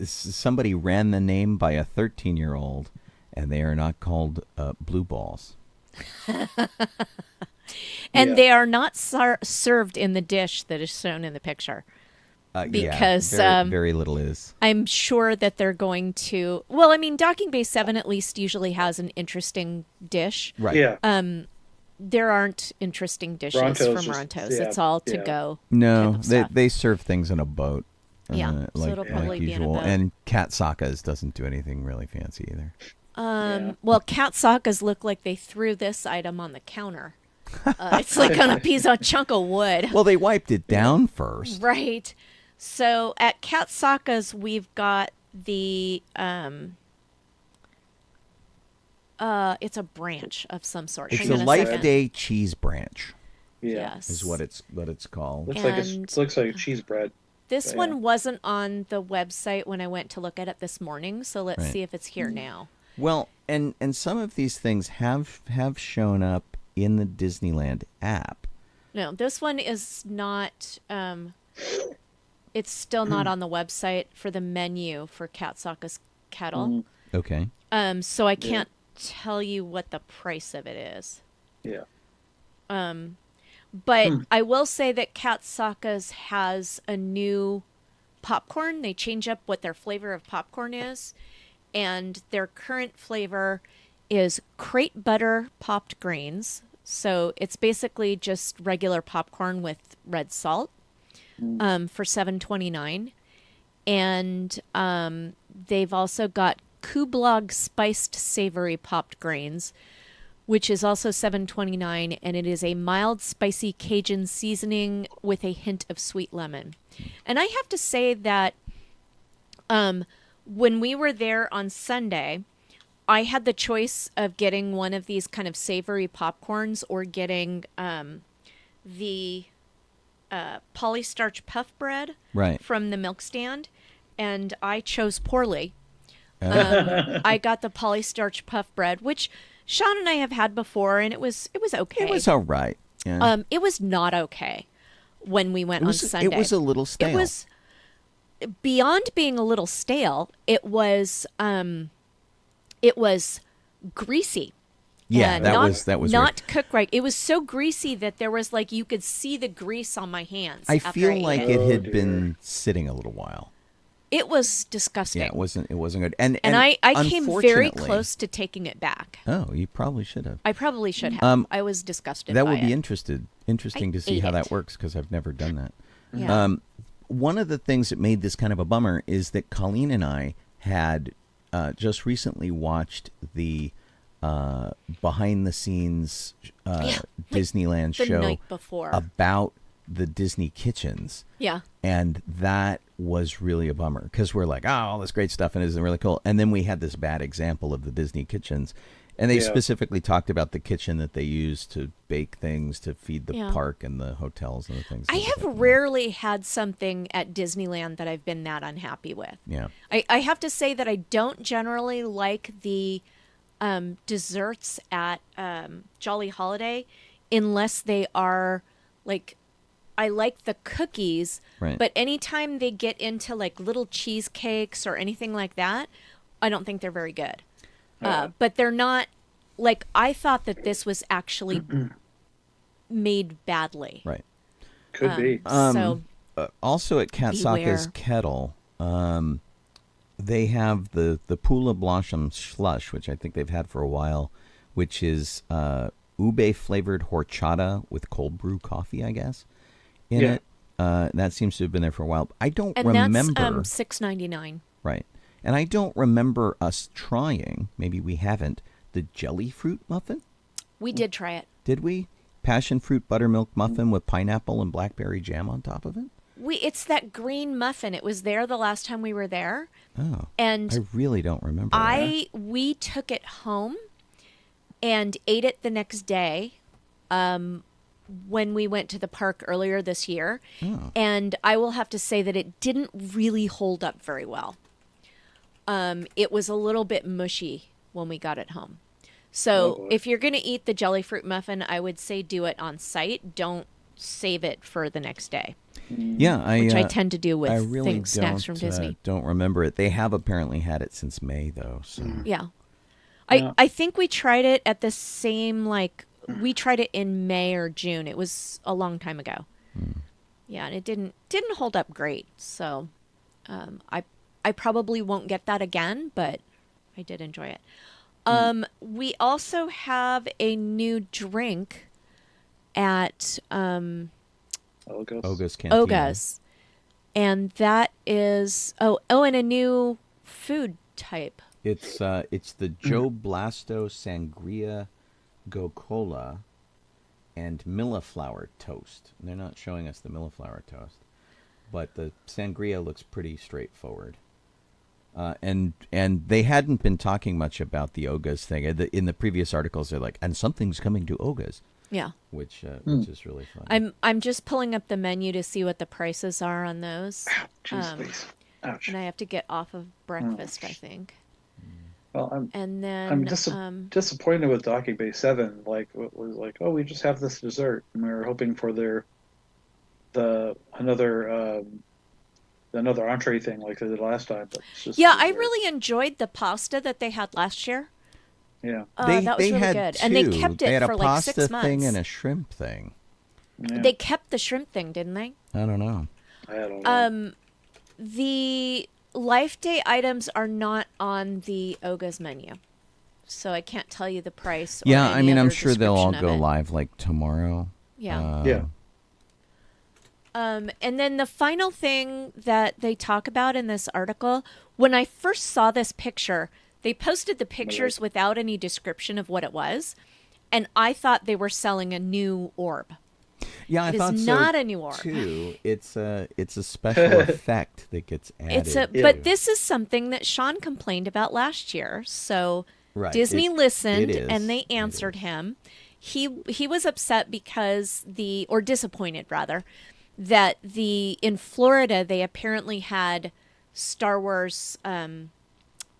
somebody ran the name by a 13-year-old, and they are not called blue balls. And they are not served in the dish that is shown in the picture. Because very little is. I'm sure that they're going to. Well, I mean, Docking Bay 7 at least usually has an interesting dish. Right. Yeah. There aren't interesting dishes Ronto's from just- Ronto's. yeah, It's all to yeah. go. No, type of stuff. they serve things in a boat. Yeah, so like, it'll probably be in a usual. boat. And Cat Saka's doesn't do anything really fancy either. Well, Cat Sakas look like they threw this item on the counter. It's like on a piece of chunk of wood. Well, they wiped it down first. Right. So at Cat Saka's, we've got the it's a branch of some sort. It's Hang a on a Life second. Day cheese branch. Yeah. Yes. Is what it's called. Looks like a cheese bread. This Yeah. one wasn't on the website when I went to look at it this morning, so let's Right. see if it's here now. Well, and some of these things have shown up in the Disneyland app. No, this one is not. It's still not on the website for the menu for Cat Saka's kettle. Okay. So I can't tell you what the price of it is. Yeah. But I will say that Cat Saka's has a new popcorn. They change up what their flavor of popcorn is. And their current flavor is crate butter popped grains. So it's basically just regular popcorn with red salt for $7.29. And they've also got Kublog spiced savory popped grains which is also $7.29, and it is a mild, spicy Cajun seasoning with a hint of sweet lemon. And I have to say that when we were there on Sunday, I had the choice of getting one of these kind of savory popcorns or getting the polystarch puff bread from the milk stand, and I chose poorly. I got the polystarch puff bread, which Sean and I have had before, and it was okay. It was all right. Yeah. It was not okay when we went on Sunday. It was a little stale. It was beyond being a little stale. It was greasy. Yeah, that was not weird. cooked right. It was so greasy that there was like you could see the grease on my hands. I feel like it had been sitting a little while. It was disgusting. Yeah, it wasn't good. And I came very close to taking it back. Oh, you probably should have. I probably should have. I was disgusted. That by would be it. interesting to see how that works, because I've never done that. Yeah. One of the things that made this kind of a bummer is that Colleen and I had just recently watched the behind the scenes Disneyland the show night before. About the Disney kitchens. Yeah. And that was really a bummer, because we're like, oh, all this great stuff, and it isn't really cool. And then we had this bad example of the Disney kitchens. And they specifically talked about the kitchen that they use to bake things to feed the park and the hotels and the things. I have rarely had something at Disneyland that I've been that unhappy with. Yeah. I have to say that I don't generally like the desserts at Jolly Holiday unless they are like, I like the cookies, but anytime they get into like little cheesecakes or anything like that, I don't think they're very good. But they're not, like, I thought that this was actually made badly. Right. Could be. So also at Katsaka's Kettle, they have the Pula Blossom Slush, which I think they've had for a while, which is ube-flavored horchata with cold brew coffee, I guess, in it. That seems to have been there for a while. I don't remember. That's $6.99. Right. And I don't remember us trying, maybe we haven't, the jelly fruit muffin. We did try it. Did we? Passion fruit buttermilk muffin with pineapple and blackberry jam on top of it? It's that green muffin. It was there the last time we were there. Oh. And I really don't remember we took it home and ate it the next day when we went to the park earlier this year. Oh. And I will have to say that it didn't really hold up very well. It was a little bit mushy when we got it home. So if you're going to eat the jelly fruit muffin, I would say do it on site. Don't save it for the next day. Yeah, which I tend to do with I really things, snacks from Disney. Don't remember it. They have apparently had it since May, though. So yeah. I think we tried it at the same, we tried it in May or June. It was a long time ago. Yeah, and it didn't hold up great. So I probably won't get that again, but I did enjoy it. We also have a new drink at Oga's Cantina. Oga's. And that is and a new food type. It's the Joe Blasto Sangria Go Cola and Milleflower Toast. And they're not showing us the Milleflower Toast, but the Sangria looks pretty straightforward. And they hadn't been talking much about the Oga's thing. In the previous articles, they're like, and something's coming to Oga's. Yeah. Which is really fun. I'm just pulling up the menu to see what the prices are on those. Jeez, please. Ouch. And I have to get off of breakfast, I think. Well, I'm disappointed with Docking Bay 7. Like, it was like, oh, we just have this dessert, and we were hoping for another entree thing like they did last time. But it's just I really enjoyed the pasta that they had last year. Yeah, that was really good, and they kept it for like 6 months. They had a pasta thing and a shrimp thing. Yeah. They kept the shrimp thing, didn't they? I don't know. The Life Day items are not on the Oga's menu, so I can't tell you the price. Or I'm sure they'll all go live like tomorrow. Yeah. And then the final thing that they talk about in this article, when I first saw this picture, they posted the pictures without any description of what it was. and I thought they were selling a new orb. Yeah, I It thought is so not a new orb. too. It's a special effect that gets added. But this is something that Sean complained about last year. So Right. Disney listened it is. and they It answered is. him. He was upset because or disappointed rather, that in Florida they apparently had Star Wars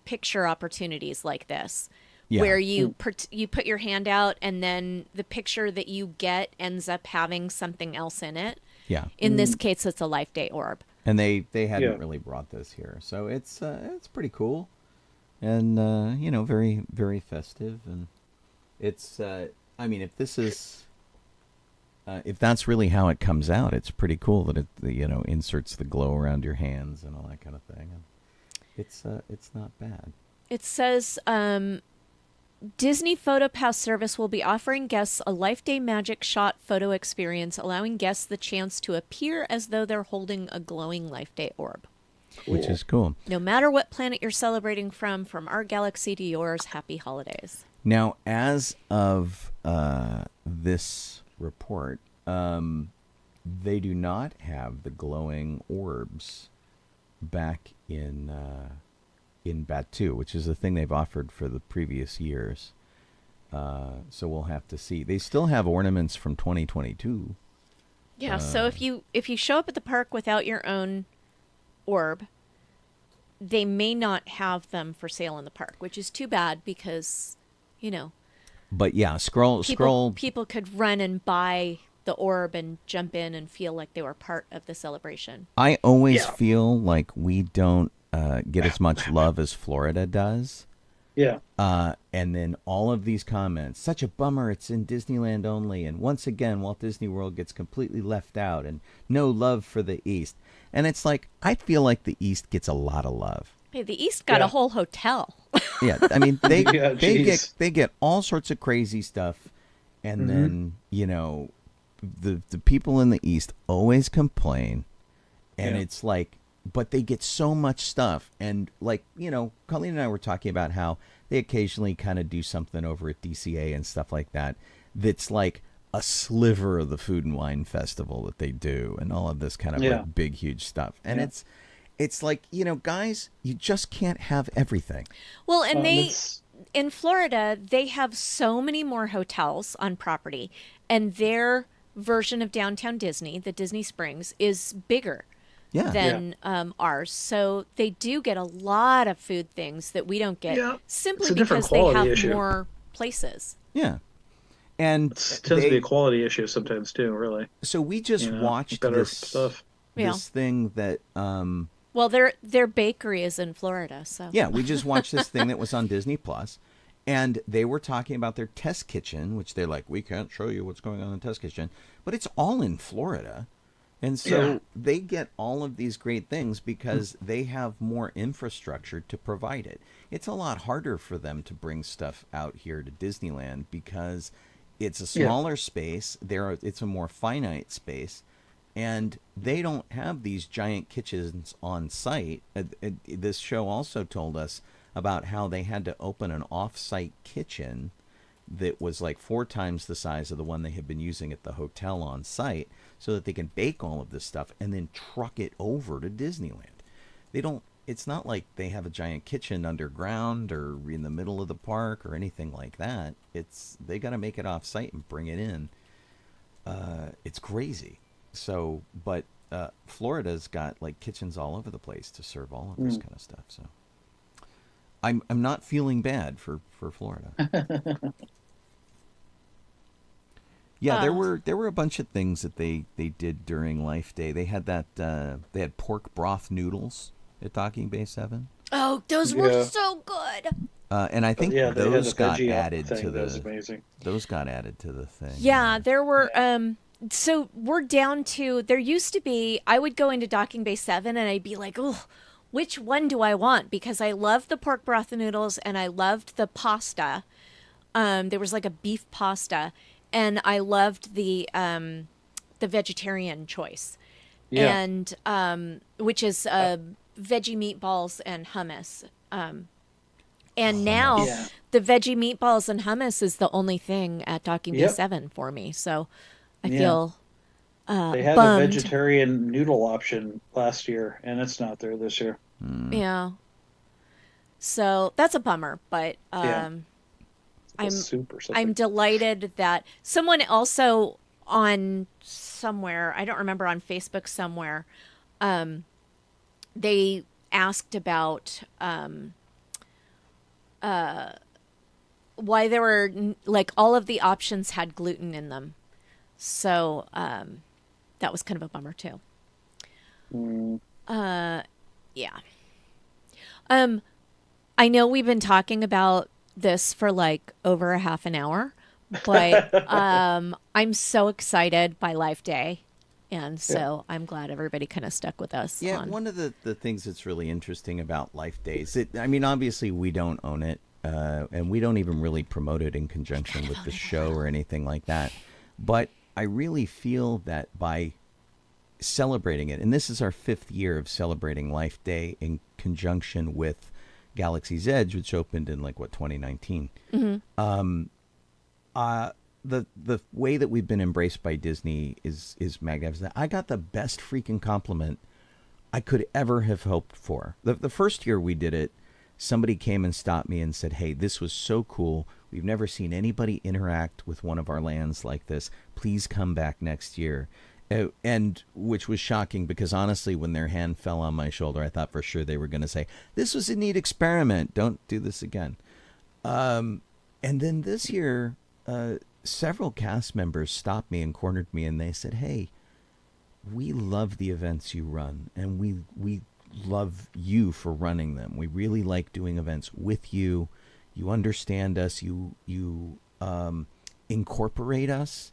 picture opportunities like this. Yeah. Where you put your hand out and then the picture that you get ends up having something else in it. Yeah. In this case, it's a Life Day orb. And they hadn't Yeah. really brought this here, so it's pretty cool, and very very festive, and it's I mean if this is if that's really how it comes out, it's pretty cool that it inserts the glow around your hands and all that kind of thing. And it's not bad. It says Disney PhotoPass service will be offering guests a Life Day Magic Shot photo experience, allowing guests the chance to appear as though they're holding a glowing Life Day orb. Which is cool. No matter what planet you're celebrating from our galaxy to yours, happy holidays. Now, as of this report, they do not have the glowing orbs back in Batu, which is the thing they've offered for the previous years. So we'll have to see. They still have ornaments from 2022. Yeah, so if you show up at the park without your own orb, they may not have them for sale in the park, which is too bad because, But yeah, scroll. people could run and buy the orb and jump in and feel like they were part of the celebration. I always feel like we don't get as much love as Florida does. Yeah. And then all of these comments, such a bummer, it's in Disneyland only. And once again, Walt Disney World gets completely left out and no love for the East. And it's like, I feel like the East gets a lot of love. Hey, the East got a whole hotel. Yeah, I mean, they Yeah, they get all sorts of crazy stuff. And then, the people in the East always complain. And it's like, but they get so much stuff. And like, Colleen and I were talking about how they occasionally kind of do something over at DCA and stuff like that. That's like a sliver of the Food and Wine Festival that they do and all of this kind of like big, huge stuff. And it's like, guys, you just can't have everything. Well, and in Florida, they have so many more hotels on property, and their version of Downtown Disney, the Disney Springs, is bigger than ours. So they do get a lot of food things that we don't get simply because they have more places. Yeah. And it tends to be a quality issue sometimes too, really. So we just watched better this stuff. This thing that well, their bakery is in Florida, so yeah, we just watched this thing that was on Disney Plus, and they were talking about their test kitchen, which they're like, we can't show you what's going on in the test kitchen, but it's all in Florida. And so they get all of these great things because they have more infrastructure to provide it. It's a lot harder for them to bring stuff out here to Disneyland because it's a smaller space. It's a more finite space. And they don't have these giant kitchens on site. This show also told us about how they had to open an off-site kitchen that was like 4 times the size of the one they had been using at the hotel on site so that they can bake all of this stuff and then truck it over to Disneyland. It's not like they have a giant kitchen underground or in the middle of the park or anything like that. They got to make it off site and bring it in. It's crazy. So, but Florida's got like kitchens all over the place to serve all of this kind of stuff. So I'm not feeling bad for Florida. Yeah, there were a bunch of things that they did during Life Day. They had they had pork broth noodles at Docking Bay 7. Oh, those were so good. And I think those got added to those got added to the thing. Yeah, there were so we're down to, there used to be, I would go into Docking Bay 7 and I'd be like, oh, which one do I want? Because I loved the pork broth noodles and I loved the pasta. There was like a beef pasta, and I loved the vegetarian choice. Yeah. And which is veggie meatballs and hummus. And now Yeah. the veggie meatballs and hummus is the only thing at Docking Yep. B7 for me. So I Yeah. feel They had a bummed. vegetarian noodle option last year, and it's not there this year. Yeah. So that's a bummer, but Yeah. I'm Soup or something. I'm delighted that someone also on somewhere, I don't remember, on Facebook somewhere, they asked about why there were like all of the options had gluten in them. So that was kind of a bummer too. Yeah. I know we've been talking about this for like over a half an hour, but I'm so excited by Life Day. And so I'm glad everybody kind of stuck with us. Yeah, one of the things that's really interesting about Life Days, I mean, obviously we don't own it, and we don't even really promote it in conjunction with the show or anything like that. But I really feel that by celebrating it, and this is our 5th year of celebrating Life Day in conjunction with Galaxy's Edge, which opened in 2019. Mm-hmm. The way that we've been embraced by Disney is magnificent. I got the best freaking compliment I could ever have hoped for. The first year we did it, somebody came and stopped me and said, "Hey, this was so cool. We've never seen anybody interact with one of our lands like this. Please come back next year." And which was shocking because honestly, when their hand fell on my shoulder, I thought for sure they were going to say, "This was a neat experiment. Don't do this again." And then this year, several cast members stopped me and cornered me, and they said, "Hey, we love the events you run, and we love you for running them. We really like doing events with you. You understand us. You incorporate us.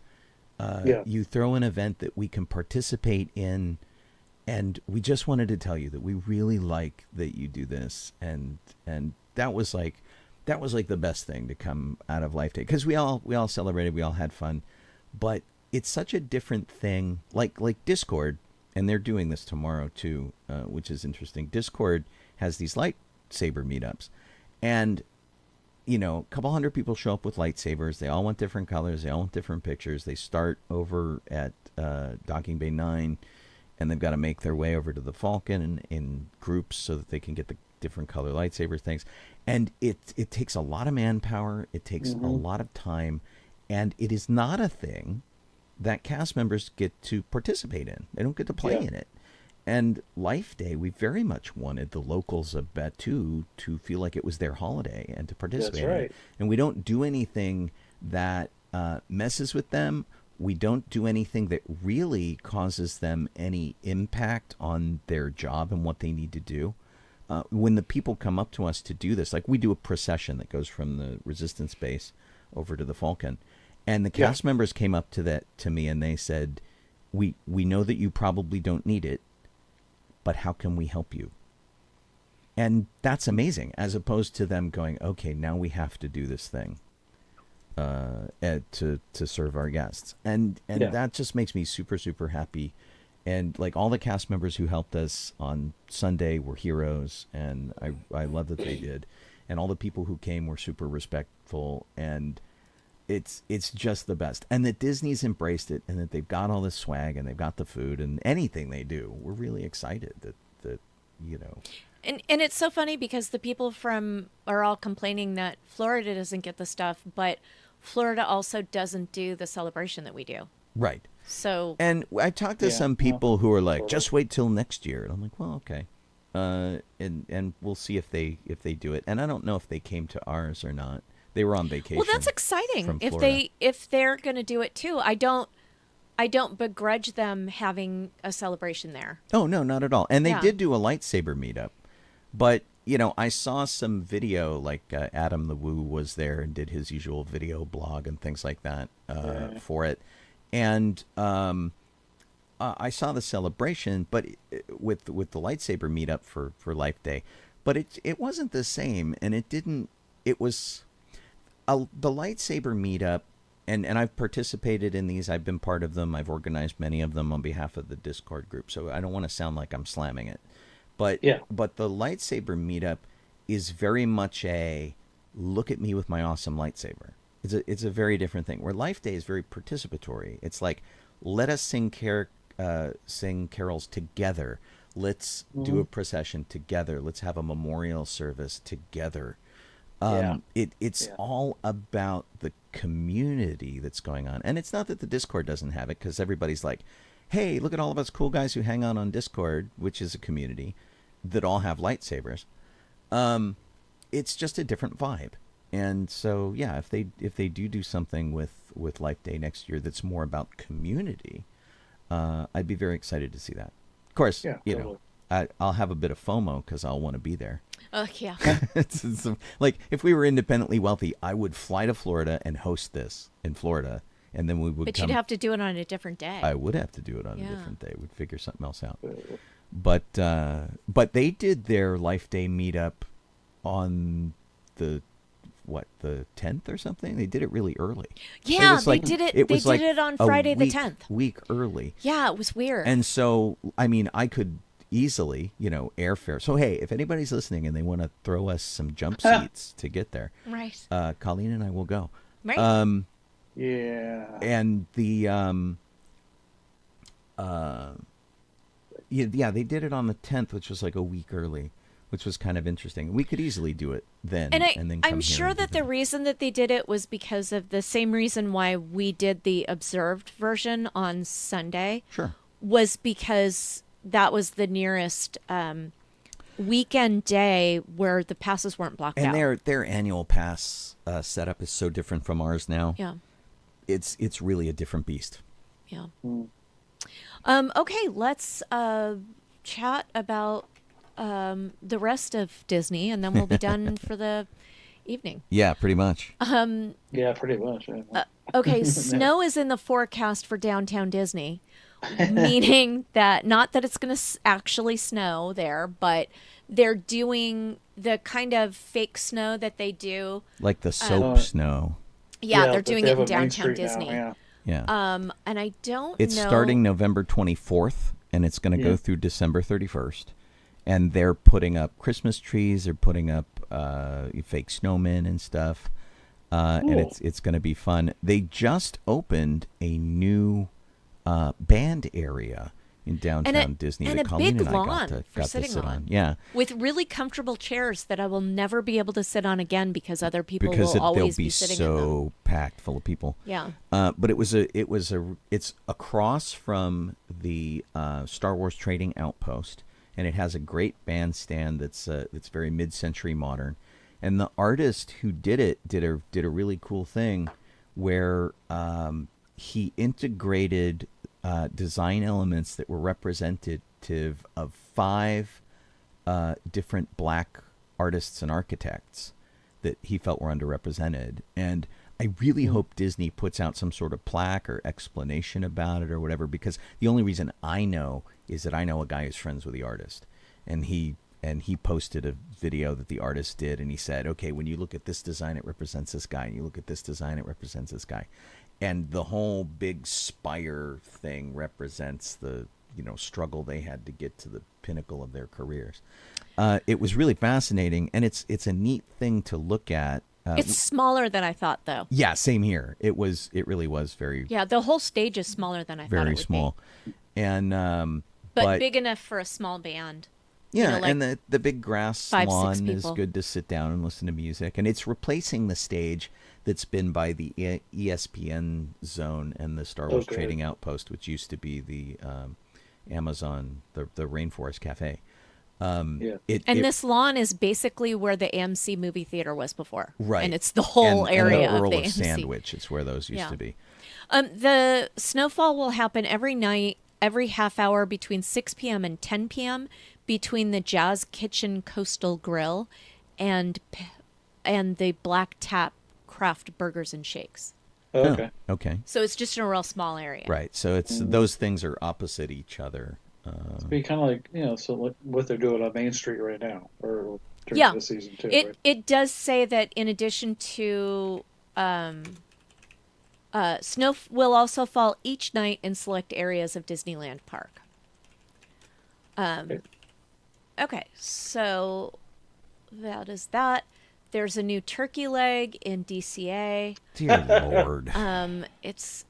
You throw an event that we can participate in, and we just wanted to tell you that we really like that you do this." And that was like the best thing to come out of Life Day, because we all celebrated, we all had fun, but it's such a different thing. Like Discord, and they're doing this tomorrow too, which is interesting. Discord has these lightsaber meetups, and a couple hundred people show up with lightsabers. They all want different colors. They all want different pictures. They start over at Docking Bay 9, and they've got to make their way over to the Falcon in groups so that they can get the different color lightsaber things. And it takes a lot of manpower. It takes a lot of time. And it is not a thing that cast members get to participate in. They don't get to play in it. And Life Day, we very much wanted the locals of Batu to feel like it was their holiday and to participate in it. And we don't do anything that messes with them. We don't do anything that really causes them any impact on their job and what they need to do. When the people come up to us to do this, like we do a procession that goes from the Resistance base over to the Falcon, and the cast members came up to me and they said, we know that you probably don't need it, but how can we help you? And that's amazing, as opposed to them going, okay, now we have to do this thing to serve our guests. And that just makes me super, super happy. And like all the cast members who helped us on Sunday were heroes, and I love that they did. And all the people who came were super respectful, and it's just the best. And that Disney's embraced it, and that they've got all this swag, and they've got the food, and anything they do, we're really excited that. And it's so funny because the people are all complaining that Florida doesn't get the stuff, but Florida also doesn't do the celebration that we do. Right. So. And I talked to some people who are like, just wait till next year. And I'm like, well, okay. And we'll see if they do it. And I don't know if they came to ours or not. They were on vacation. Well, that's exciting. If they're going to do it too. I don't begrudge them having a celebration there. Oh, no, not at all. And they did do a lightsaber meetup. But, I saw some video, like Adam the Woo was there and did his usual video blog and things like that for it. And I saw the celebration, but with the lightsaber meetup for Life Day. But it wasn't the same, and it was the lightsaber meetup, and I've participated in these. I've been part of them. I've organized many of them on behalf of the Discord group, so I don't want to sound like I'm slamming it. But the lightsaber meetup is very much a look at me with my awesome lightsaber. It's a very different thing. Where Life Day is very participatory. It's like, let us sing carols together. Let's do a procession together. Let's have a memorial service together. It's all about the community that's going on. And it's not that the Discord doesn't have it, because everybody's like, hey, look at all of us cool guys who hang out on Discord, which is a community that all have lightsabers. It's just a different vibe. And so, yeah, if they do something with Life Day next year that's more about community, I'd be very excited to see that. Of course, you know, I'll have a bit of FOMO because I'll want to be there. Oh, yeah. it's like, if we were independently wealthy, I would fly to Florida and host this in Florida, and then we would. But you'd have to do it on a different day. I would have to do it on a different day. We'd figure something else out. But they did their Life Day meetup on the 10th or something. They did it really early. Yeah, they did it. They did it on Friday the 10th. Week early. Yeah, it was weird. And so, I mean, I could easily, airfare. So hey, if anybody's listening and they want to throw us some jump seats to get there, right? Colleen and I will go. Right. Yeah. And the they did it on the 10th, which was like a week early, which was kind of interesting. We could easily do it then, and then come I'm here sure and that do the reason that they did it was because of the same reason why we did the observed version on Sunday. Sure. Was because that was the nearest weekend day where the passes weren't blocked out. And their annual pass setup is so different from ours now. Yeah. It's really a different beast. Yeah. Okay, let's chat about the rest of Disney, and then we'll be done for the evening. Yeah, pretty much. Yeah, pretty much. Yeah. Okay, snow is in the forecast for downtown Disney, meaning that not that it's going to actually snow there, but they're doing the kind of fake snow that they do. Like the soap snow. Yeah, they're doing they it in have a Main downtown Street now, Disney. Yeah. And I don't It's know. starting November 24th, and it's going to go through December 31st. And they're putting up Christmas trees. They're putting up fake snowmen and stuff. And it's going to be fun. They just opened a new band area in downtown Disney and that a Colleen big and I lawn got for to sitting sit on. Yeah. With really comfortable chairs that I will never be able to sit on again because other people Because will always they'll be sitting in them. so packed full of people. Yeah. But it's across from the Star Wars Trading Outpost, and it has a great bandstand that's very mid-century modern. And the artist who did it did a really cool thing where he integrated design elements that were representative of 5 different black artists and architects that he felt were underrepresented. And I really hope Disney puts out some sort of plaque or explanation about it or whatever, because the only reason I know is that I know a guy who's friends with the artist, and he posted a video that the artist did, and he said, okay, when you look at this design, it represents this guy, and you look at this design, it represents this guy. And the whole big spire thing represents the struggle they had to get to the pinnacle of their careers. It was really fascinating, and it's a neat thing to look at. It's smaller than I thought, though. Yeah, same here. It really was very. Yeah, the whole stage is smaller than I thought it would very small, be. And but big enough for a small band. Yeah, like and the big grass 5-6 lawn is people. good to sit down and listen to music, and it's replacing the stage that's been by the ESPN zone and the Star Wars Trading Outpost, which used to be the Amazon, the Rainforest Cafe. This lawn is basically where the AMC movie theater was before. Right. And it's the whole area and the of Earl the of AMC. Sandwich. It's where those used to be. The snowfall will happen every night, every half hour between 6 p.m. and 10 p.m. between the Jazz Kitchen Coastal Grill and the Black Tap Craft Burgers and Shakes. Okay. Okay. So it's just in a real small area. Right. So it's those things are opposite each other. It'd be kind of like, so like what they're doing on Main Street right now, or during the season too. Right? It does say that in addition to snow will also fall each night in select areas of Disneyland Park. Okay, so that is that. There's a new turkey leg in DCA. Dear Lord. It's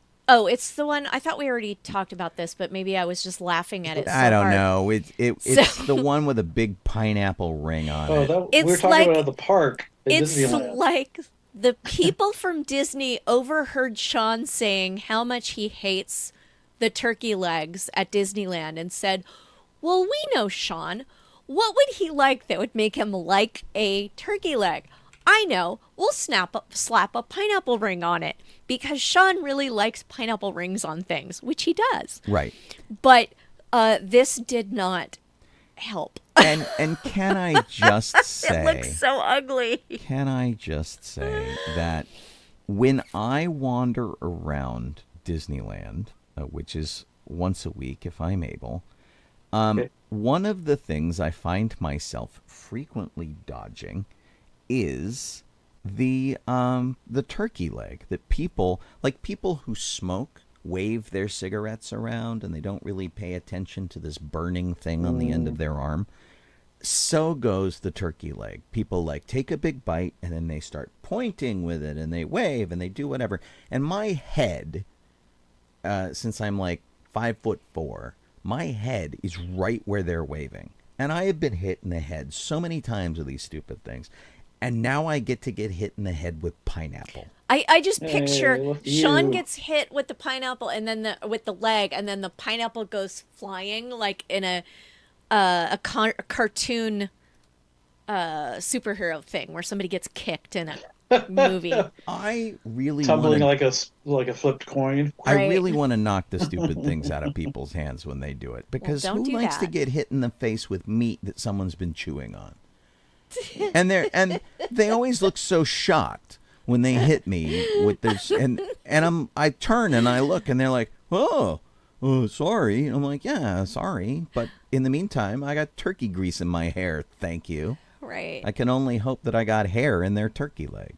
the one. I thought we already talked about this, but maybe I was just laughing at it. So I don't hard. know. It's the one with a big pineapple ring on it. We were talking about the park. It's Disneyland. like the people from Disney overheard Sean saying how much he hates the turkey legs at Disneyland and said, "Well, we know Sean. What would he like that would make him like a turkey leg? I know. We'll slap a pineapple ring on it because Sean really likes pineapple rings on things, which he does." Right. But this did not help. And can I just say, It looks so ugly. Can I just say that when I wander around Disneyland, which is once a week if I'm able, one of the things I find myself frequently dodging is the turkey leg that people who smoke wave their cigarettes around and they don't really pay attention to this burning thing on the end of their arm. So goes the turkey leg. People take a big bite and then they start pointing with it and they wave and they do whatever. And my head, since I'm 5'4", my head is right where they're waving. And I have been hit in the head so many times with these stupid things. And now I get to get hit in the head with pineapple. I just picture Sean gets hit with the pineapple and then with the leg, and then the pineapple goes flying like in a cartoon superhero thing where somebody gets kicked in a movie. I really tumbling like a flipped coin. I really want to knock the stupid things out of people's hands when they do it, because who likes to get hit in the face with meat that someone's been chewing on? And they always look so shocked when they hit me with this, and I turn and I look and they're like, oh, sorry. And I'm like, yeah, sorry, but in the meantime, I got turkey grease in my hair. Thank you. Right. I can only hope that I got hair in their turkey leg.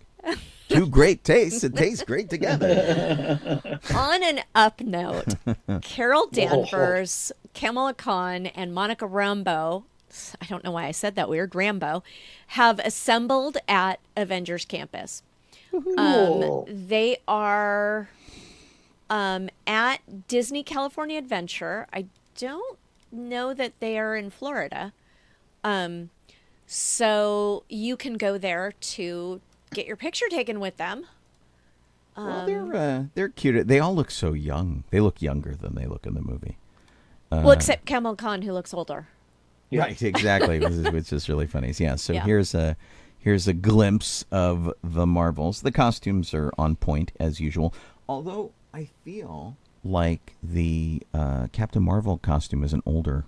Two great tastes. It tastes great together. On an up note, Carol Danvers, Kamala Khan, and Monica Rambeau, I don't know why I said that weird, Rambo, have assembled at Avengers Campus. They are at Disney California Adventure. I don't know that they are in Florida. So you can go there to get your picture taken with them. Well, they're cute. They all look so young. They look younger than they look in the movie. Well, except Kamala Khan, who looks older. Right, exactly, which is really funny. Yeah, so here's a glimpse of the Marvels. The costumes are on point as usual, although I feel like the Captain Marvel costume is an older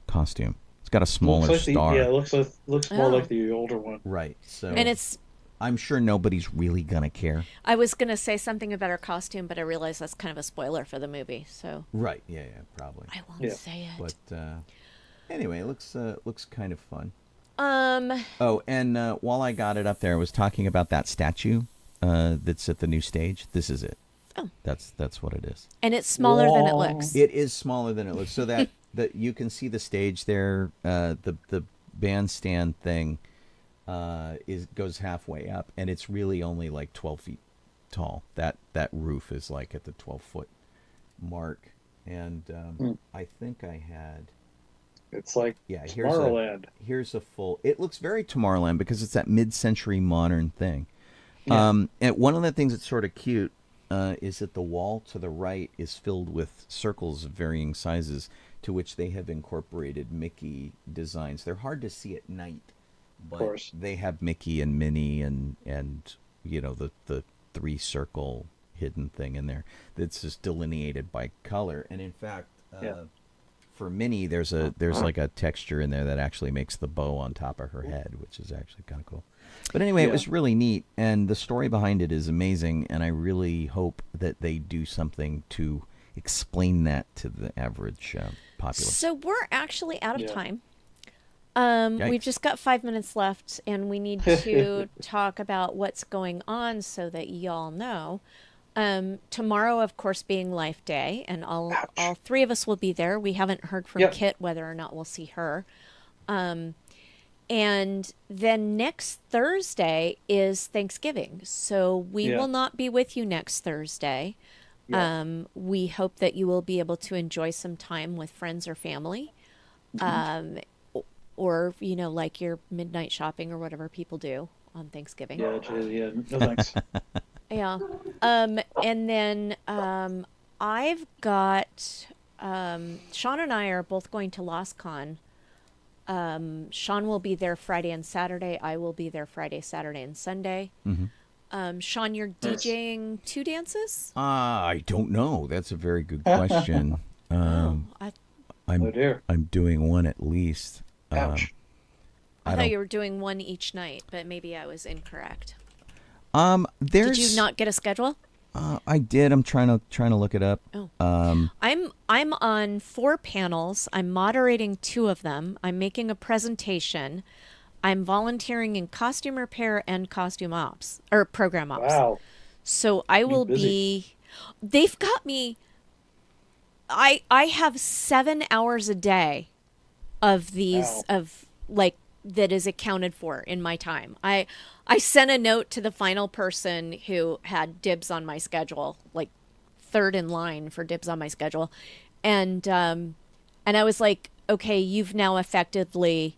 costume. It's got a smaller star. It looks more like the older one. Right. So, and I'm sure nobody's really gonna care. I was gonna say something about her costume, but I realized that's kind of a spoiler for the movie. So right, yeah, probably. I won't say it. But anyway, it looks kind of fun. Oh, and while I got it up there, I was talking about that statue that's at the new stage. This is it. Oh, that's what it is. And it's smaller than it looks. It is smaller than it looks. So that you can see the stage there. The bandstand thing goes halfway up, and it's really only 12 feet tall. That roof is at the 12-foot mark, and I think I had. It's Tomorrowland. Here's a full. It looks very Tomorrowland because it's that mid-century modern thing. Yeah. And one of the things that's sort of cute is that the wall to the right is filled with circles of varying sizes, to which they have incorporated Mickey designs. They're hard to see at night, but they have Mickey and Minnie and the 3-circle hidden thing in there that's just delineated by color. And in fact, for Minnie, there's a texture in there that actually makes the bow on top of her head, which is actually kind of cool. But anyway, it was really neat, and the story behind it is amazing, and I really hope that they do something to explain that to the average populace. So we're actually out of time. Yikes. We've just got 5 minutes left, and we need to talk about what's going on so that y'all know. Tomorrow, of course, being Life Day, and all three of us will be there. We haven't heard from Kit whether or not we'll see her. And then next Thursday is Thanksgiving. So we Yeah. will not be with you next Thursday. Yeah. We hope that you will be able to enjoy some time with friends or family. Or, like your midnight shopping or whatever people do on Thanksgiving. Yeah, yeah. No thanks. Yeah. And then I've got Sean and I are both going to LostCon. Sean will be there Friday and Saturday. I will be there Friday, Saturday, and Sunday. Sean, you're DJing 2 dances? I don't know. That's a very good question. I Oh dear. I'm doing one at least. Ouch. thought you were doing one each night, but maybe I was incorrect. There's. Did you not get a schedule? I did. I'm trying to look it up. Oh. I'm on 4 panels. I'm moderating 2 of them. I'm making a presentation. I'm volunteering in costume repair and costume ops or program ops. Wow. So I will be. They've got me. I have 7 hours a day of these that is accounted for in my time. I sent a note to the final person who had dibs on my schedule, like third in line for dibs on my schedule, and I was like, okay, you've now effectively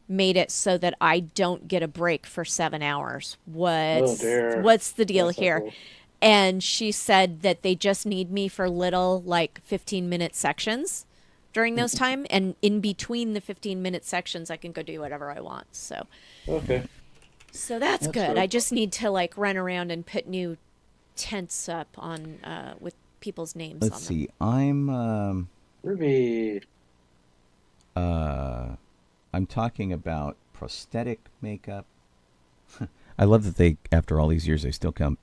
made it so that I don't get a break for 7 hours. What's the deal That's here? not cool. And she said that they just need me for little, like 15-minute sections during those time, and in between the 15-minute sections I can go do whatever I want. So Okay. that's good. good. I just need to like run around and put new tents up on with people's names Let's on them. see. I'm Ruby. I'm talking about prosthetic makeup. I love that they, after all these years, they still can't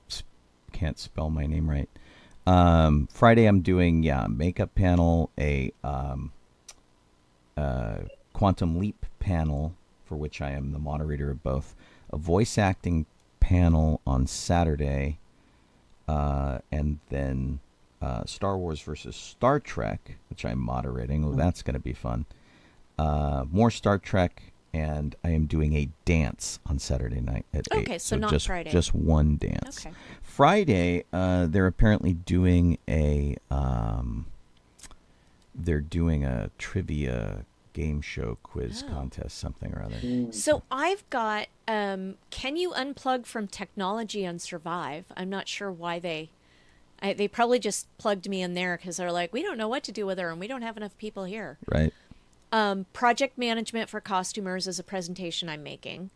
spell my name right. Friday I'm doing makeup panel, a quantum leap panel for which I am the moderator of both, a voice acting panel on Saturday, and then Star Wars versus Star Trek, which I'm moderating. Oh, that's going to be fun. More Star Trek, and I am doing a dance on Saturday night at 8. Okay, so not just, Friday. Just one dance. Okay. Friday, they're apparently doing a trivia game show quiz contest, something or other. So I've got can you unplug from technology and survive? I'm not sure why they probably just plugged me in there because they're like, we don't know what to do with her and we don't have enough people here. Right. Project management for costumers is a presentation I'm making.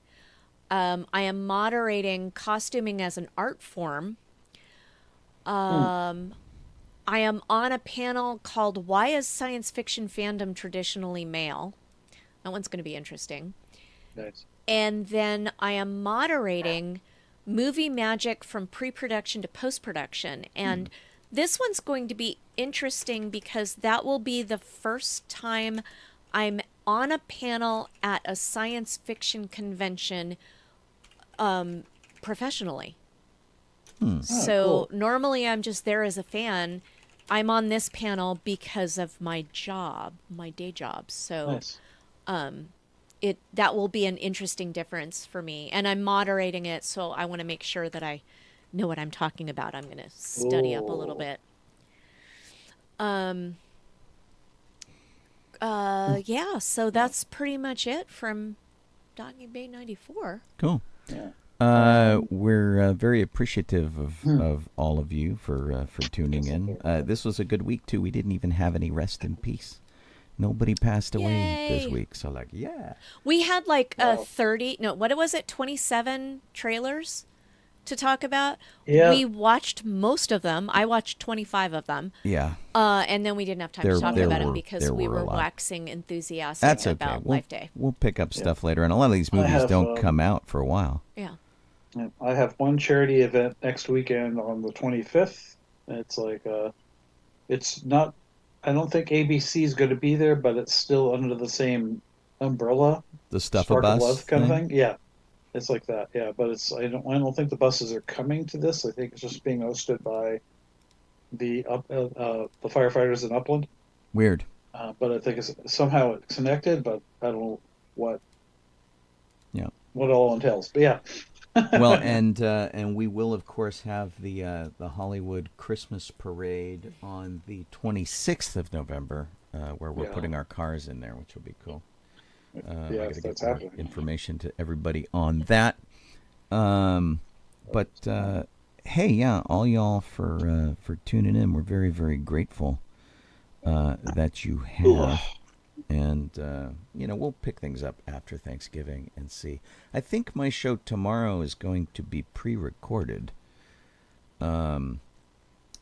I am moderating costuming as an art form. I am on a panel called Why is Science Fiction Fandom Traditionally Male? That one's going to be interesting. Nice. And then I am moderating movie magic from pre-production to post-production. And this one's going to be interesting because that will be the first time I'm on a panel at a science fiction convention professionally. So cool. normally I'm just there as a fan. I'm on this panel because of my job, my day job. So Nice. that will be an interesting difference for me. And I'm moderating it, so I want to make sure that I know what I'm talking about. I'm going to study up a little bit. Yeah, so that's pretty much it from DB94. Cool. Yeah. We're very appreciative of all of you for tuning in. This was a good week too. We didn't even have any rest in peace. Nobody passed away this Yay. week. So yeah. We had like Wow. 27 trailers to talk about. Yeah. We watched most of them. I watched 25 of them. Yeah. And then we didn't have time to talk about it because there we were a were lot. waxing enthusiastic That's okay. about We'll, Life Day. we'll pick up stuff later. And a lot of these movies have, don't come out for a while. Yeah. Yeah, I have one charity event next weekend on the 25th. It's like, it's not, I don't think ABC is going to be there, but it's still under the same umbrella. The Stuff Spark of of Us Love kind of thing. Yeah. It's like that. Yeah. But I don't think the buses are coming to this. I think it's just being hosted by the firefighters in Upland. Weird. But I think it's somehow it's connected, but I don't know what what it all entails. But yeah. Well, and we will of course have the Hollywood Christmas parade on the 26th of November, where we're putting our cars in there, which will be cool. I got to get more information to everybody on that. But hey, yeah, all y'all for tuning in. We're very, very grateful that you have. And, we'll pick things up after Thanksgiving and see. I think my show tomorrow is going to be pre-recorded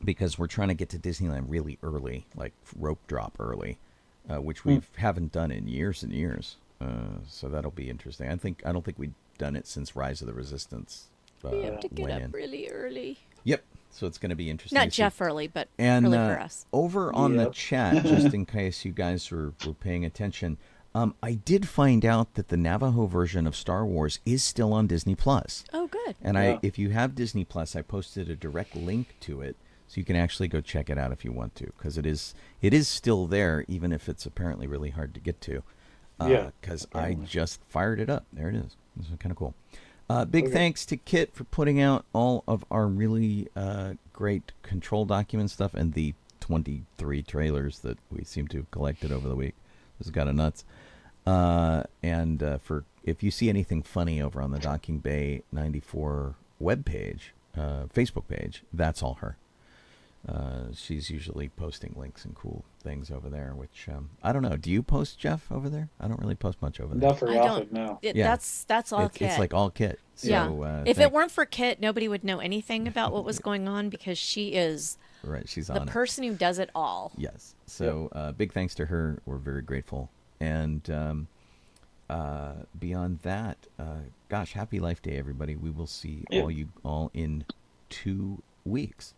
because we're trying to get to Disneyland really early, like rope drop early, which we haven't done in years and years. So that'll be interesting. I don't think we've done it since Rise of the Resistance. We have to get up really early. Yep. So it's going to be interesting. Not Jeff early, but and, early for us. Over on the chat, just in case you guys were paying attention, I did find out that the Navajo version of Star Wars is still on Disney Plus. Oh, good. And if you have Disney Plus, I posted a direct link to it, so you can actually go check it out if you want to, because it is still there, even if it's apparently really hard to get to. Because I just fired it up. There it is. This is kind of cool. Big thanks to Kit for putting out all of our really great control document stuff and the 23 trailers that we seem to have collected over the week. This is kind of nuts. And for if you see anything funny over on the Docking Bay 94 webpage, Facebook page, that's all her. She's usually posting links and cool things over there, which I don't know. Do you post, Jeff, over there? I don't really post much over there. Not very often, no. That's all Kit. It's like all Kit. So, yeah. If it weren't for Kit, nobody would know anything about what was going on, because she is she's the person who does it all. Yes. So big thanks to her. We're very grateful. And beyond that, gosh, happy Life Day, everybody. We will see you all in 2 weeks.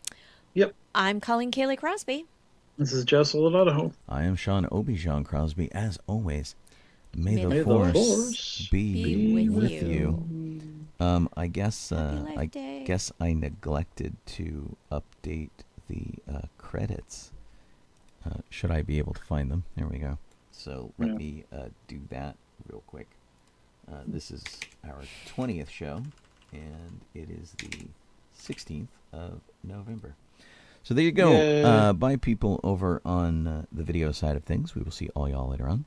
Yep. I'm Colleen Kaylee Crosby. This is Jessel of Donoho. I am Sean Obi-Shawn Crosby. As always, may the force be with you. I guess I neglected to update the credits. Should I be able to find them? There we go. So let me do that real quick. This is our 20th show, and it is the 16th of November. So there you go. Bye, people over on the video side of things. We will see all y'all later on.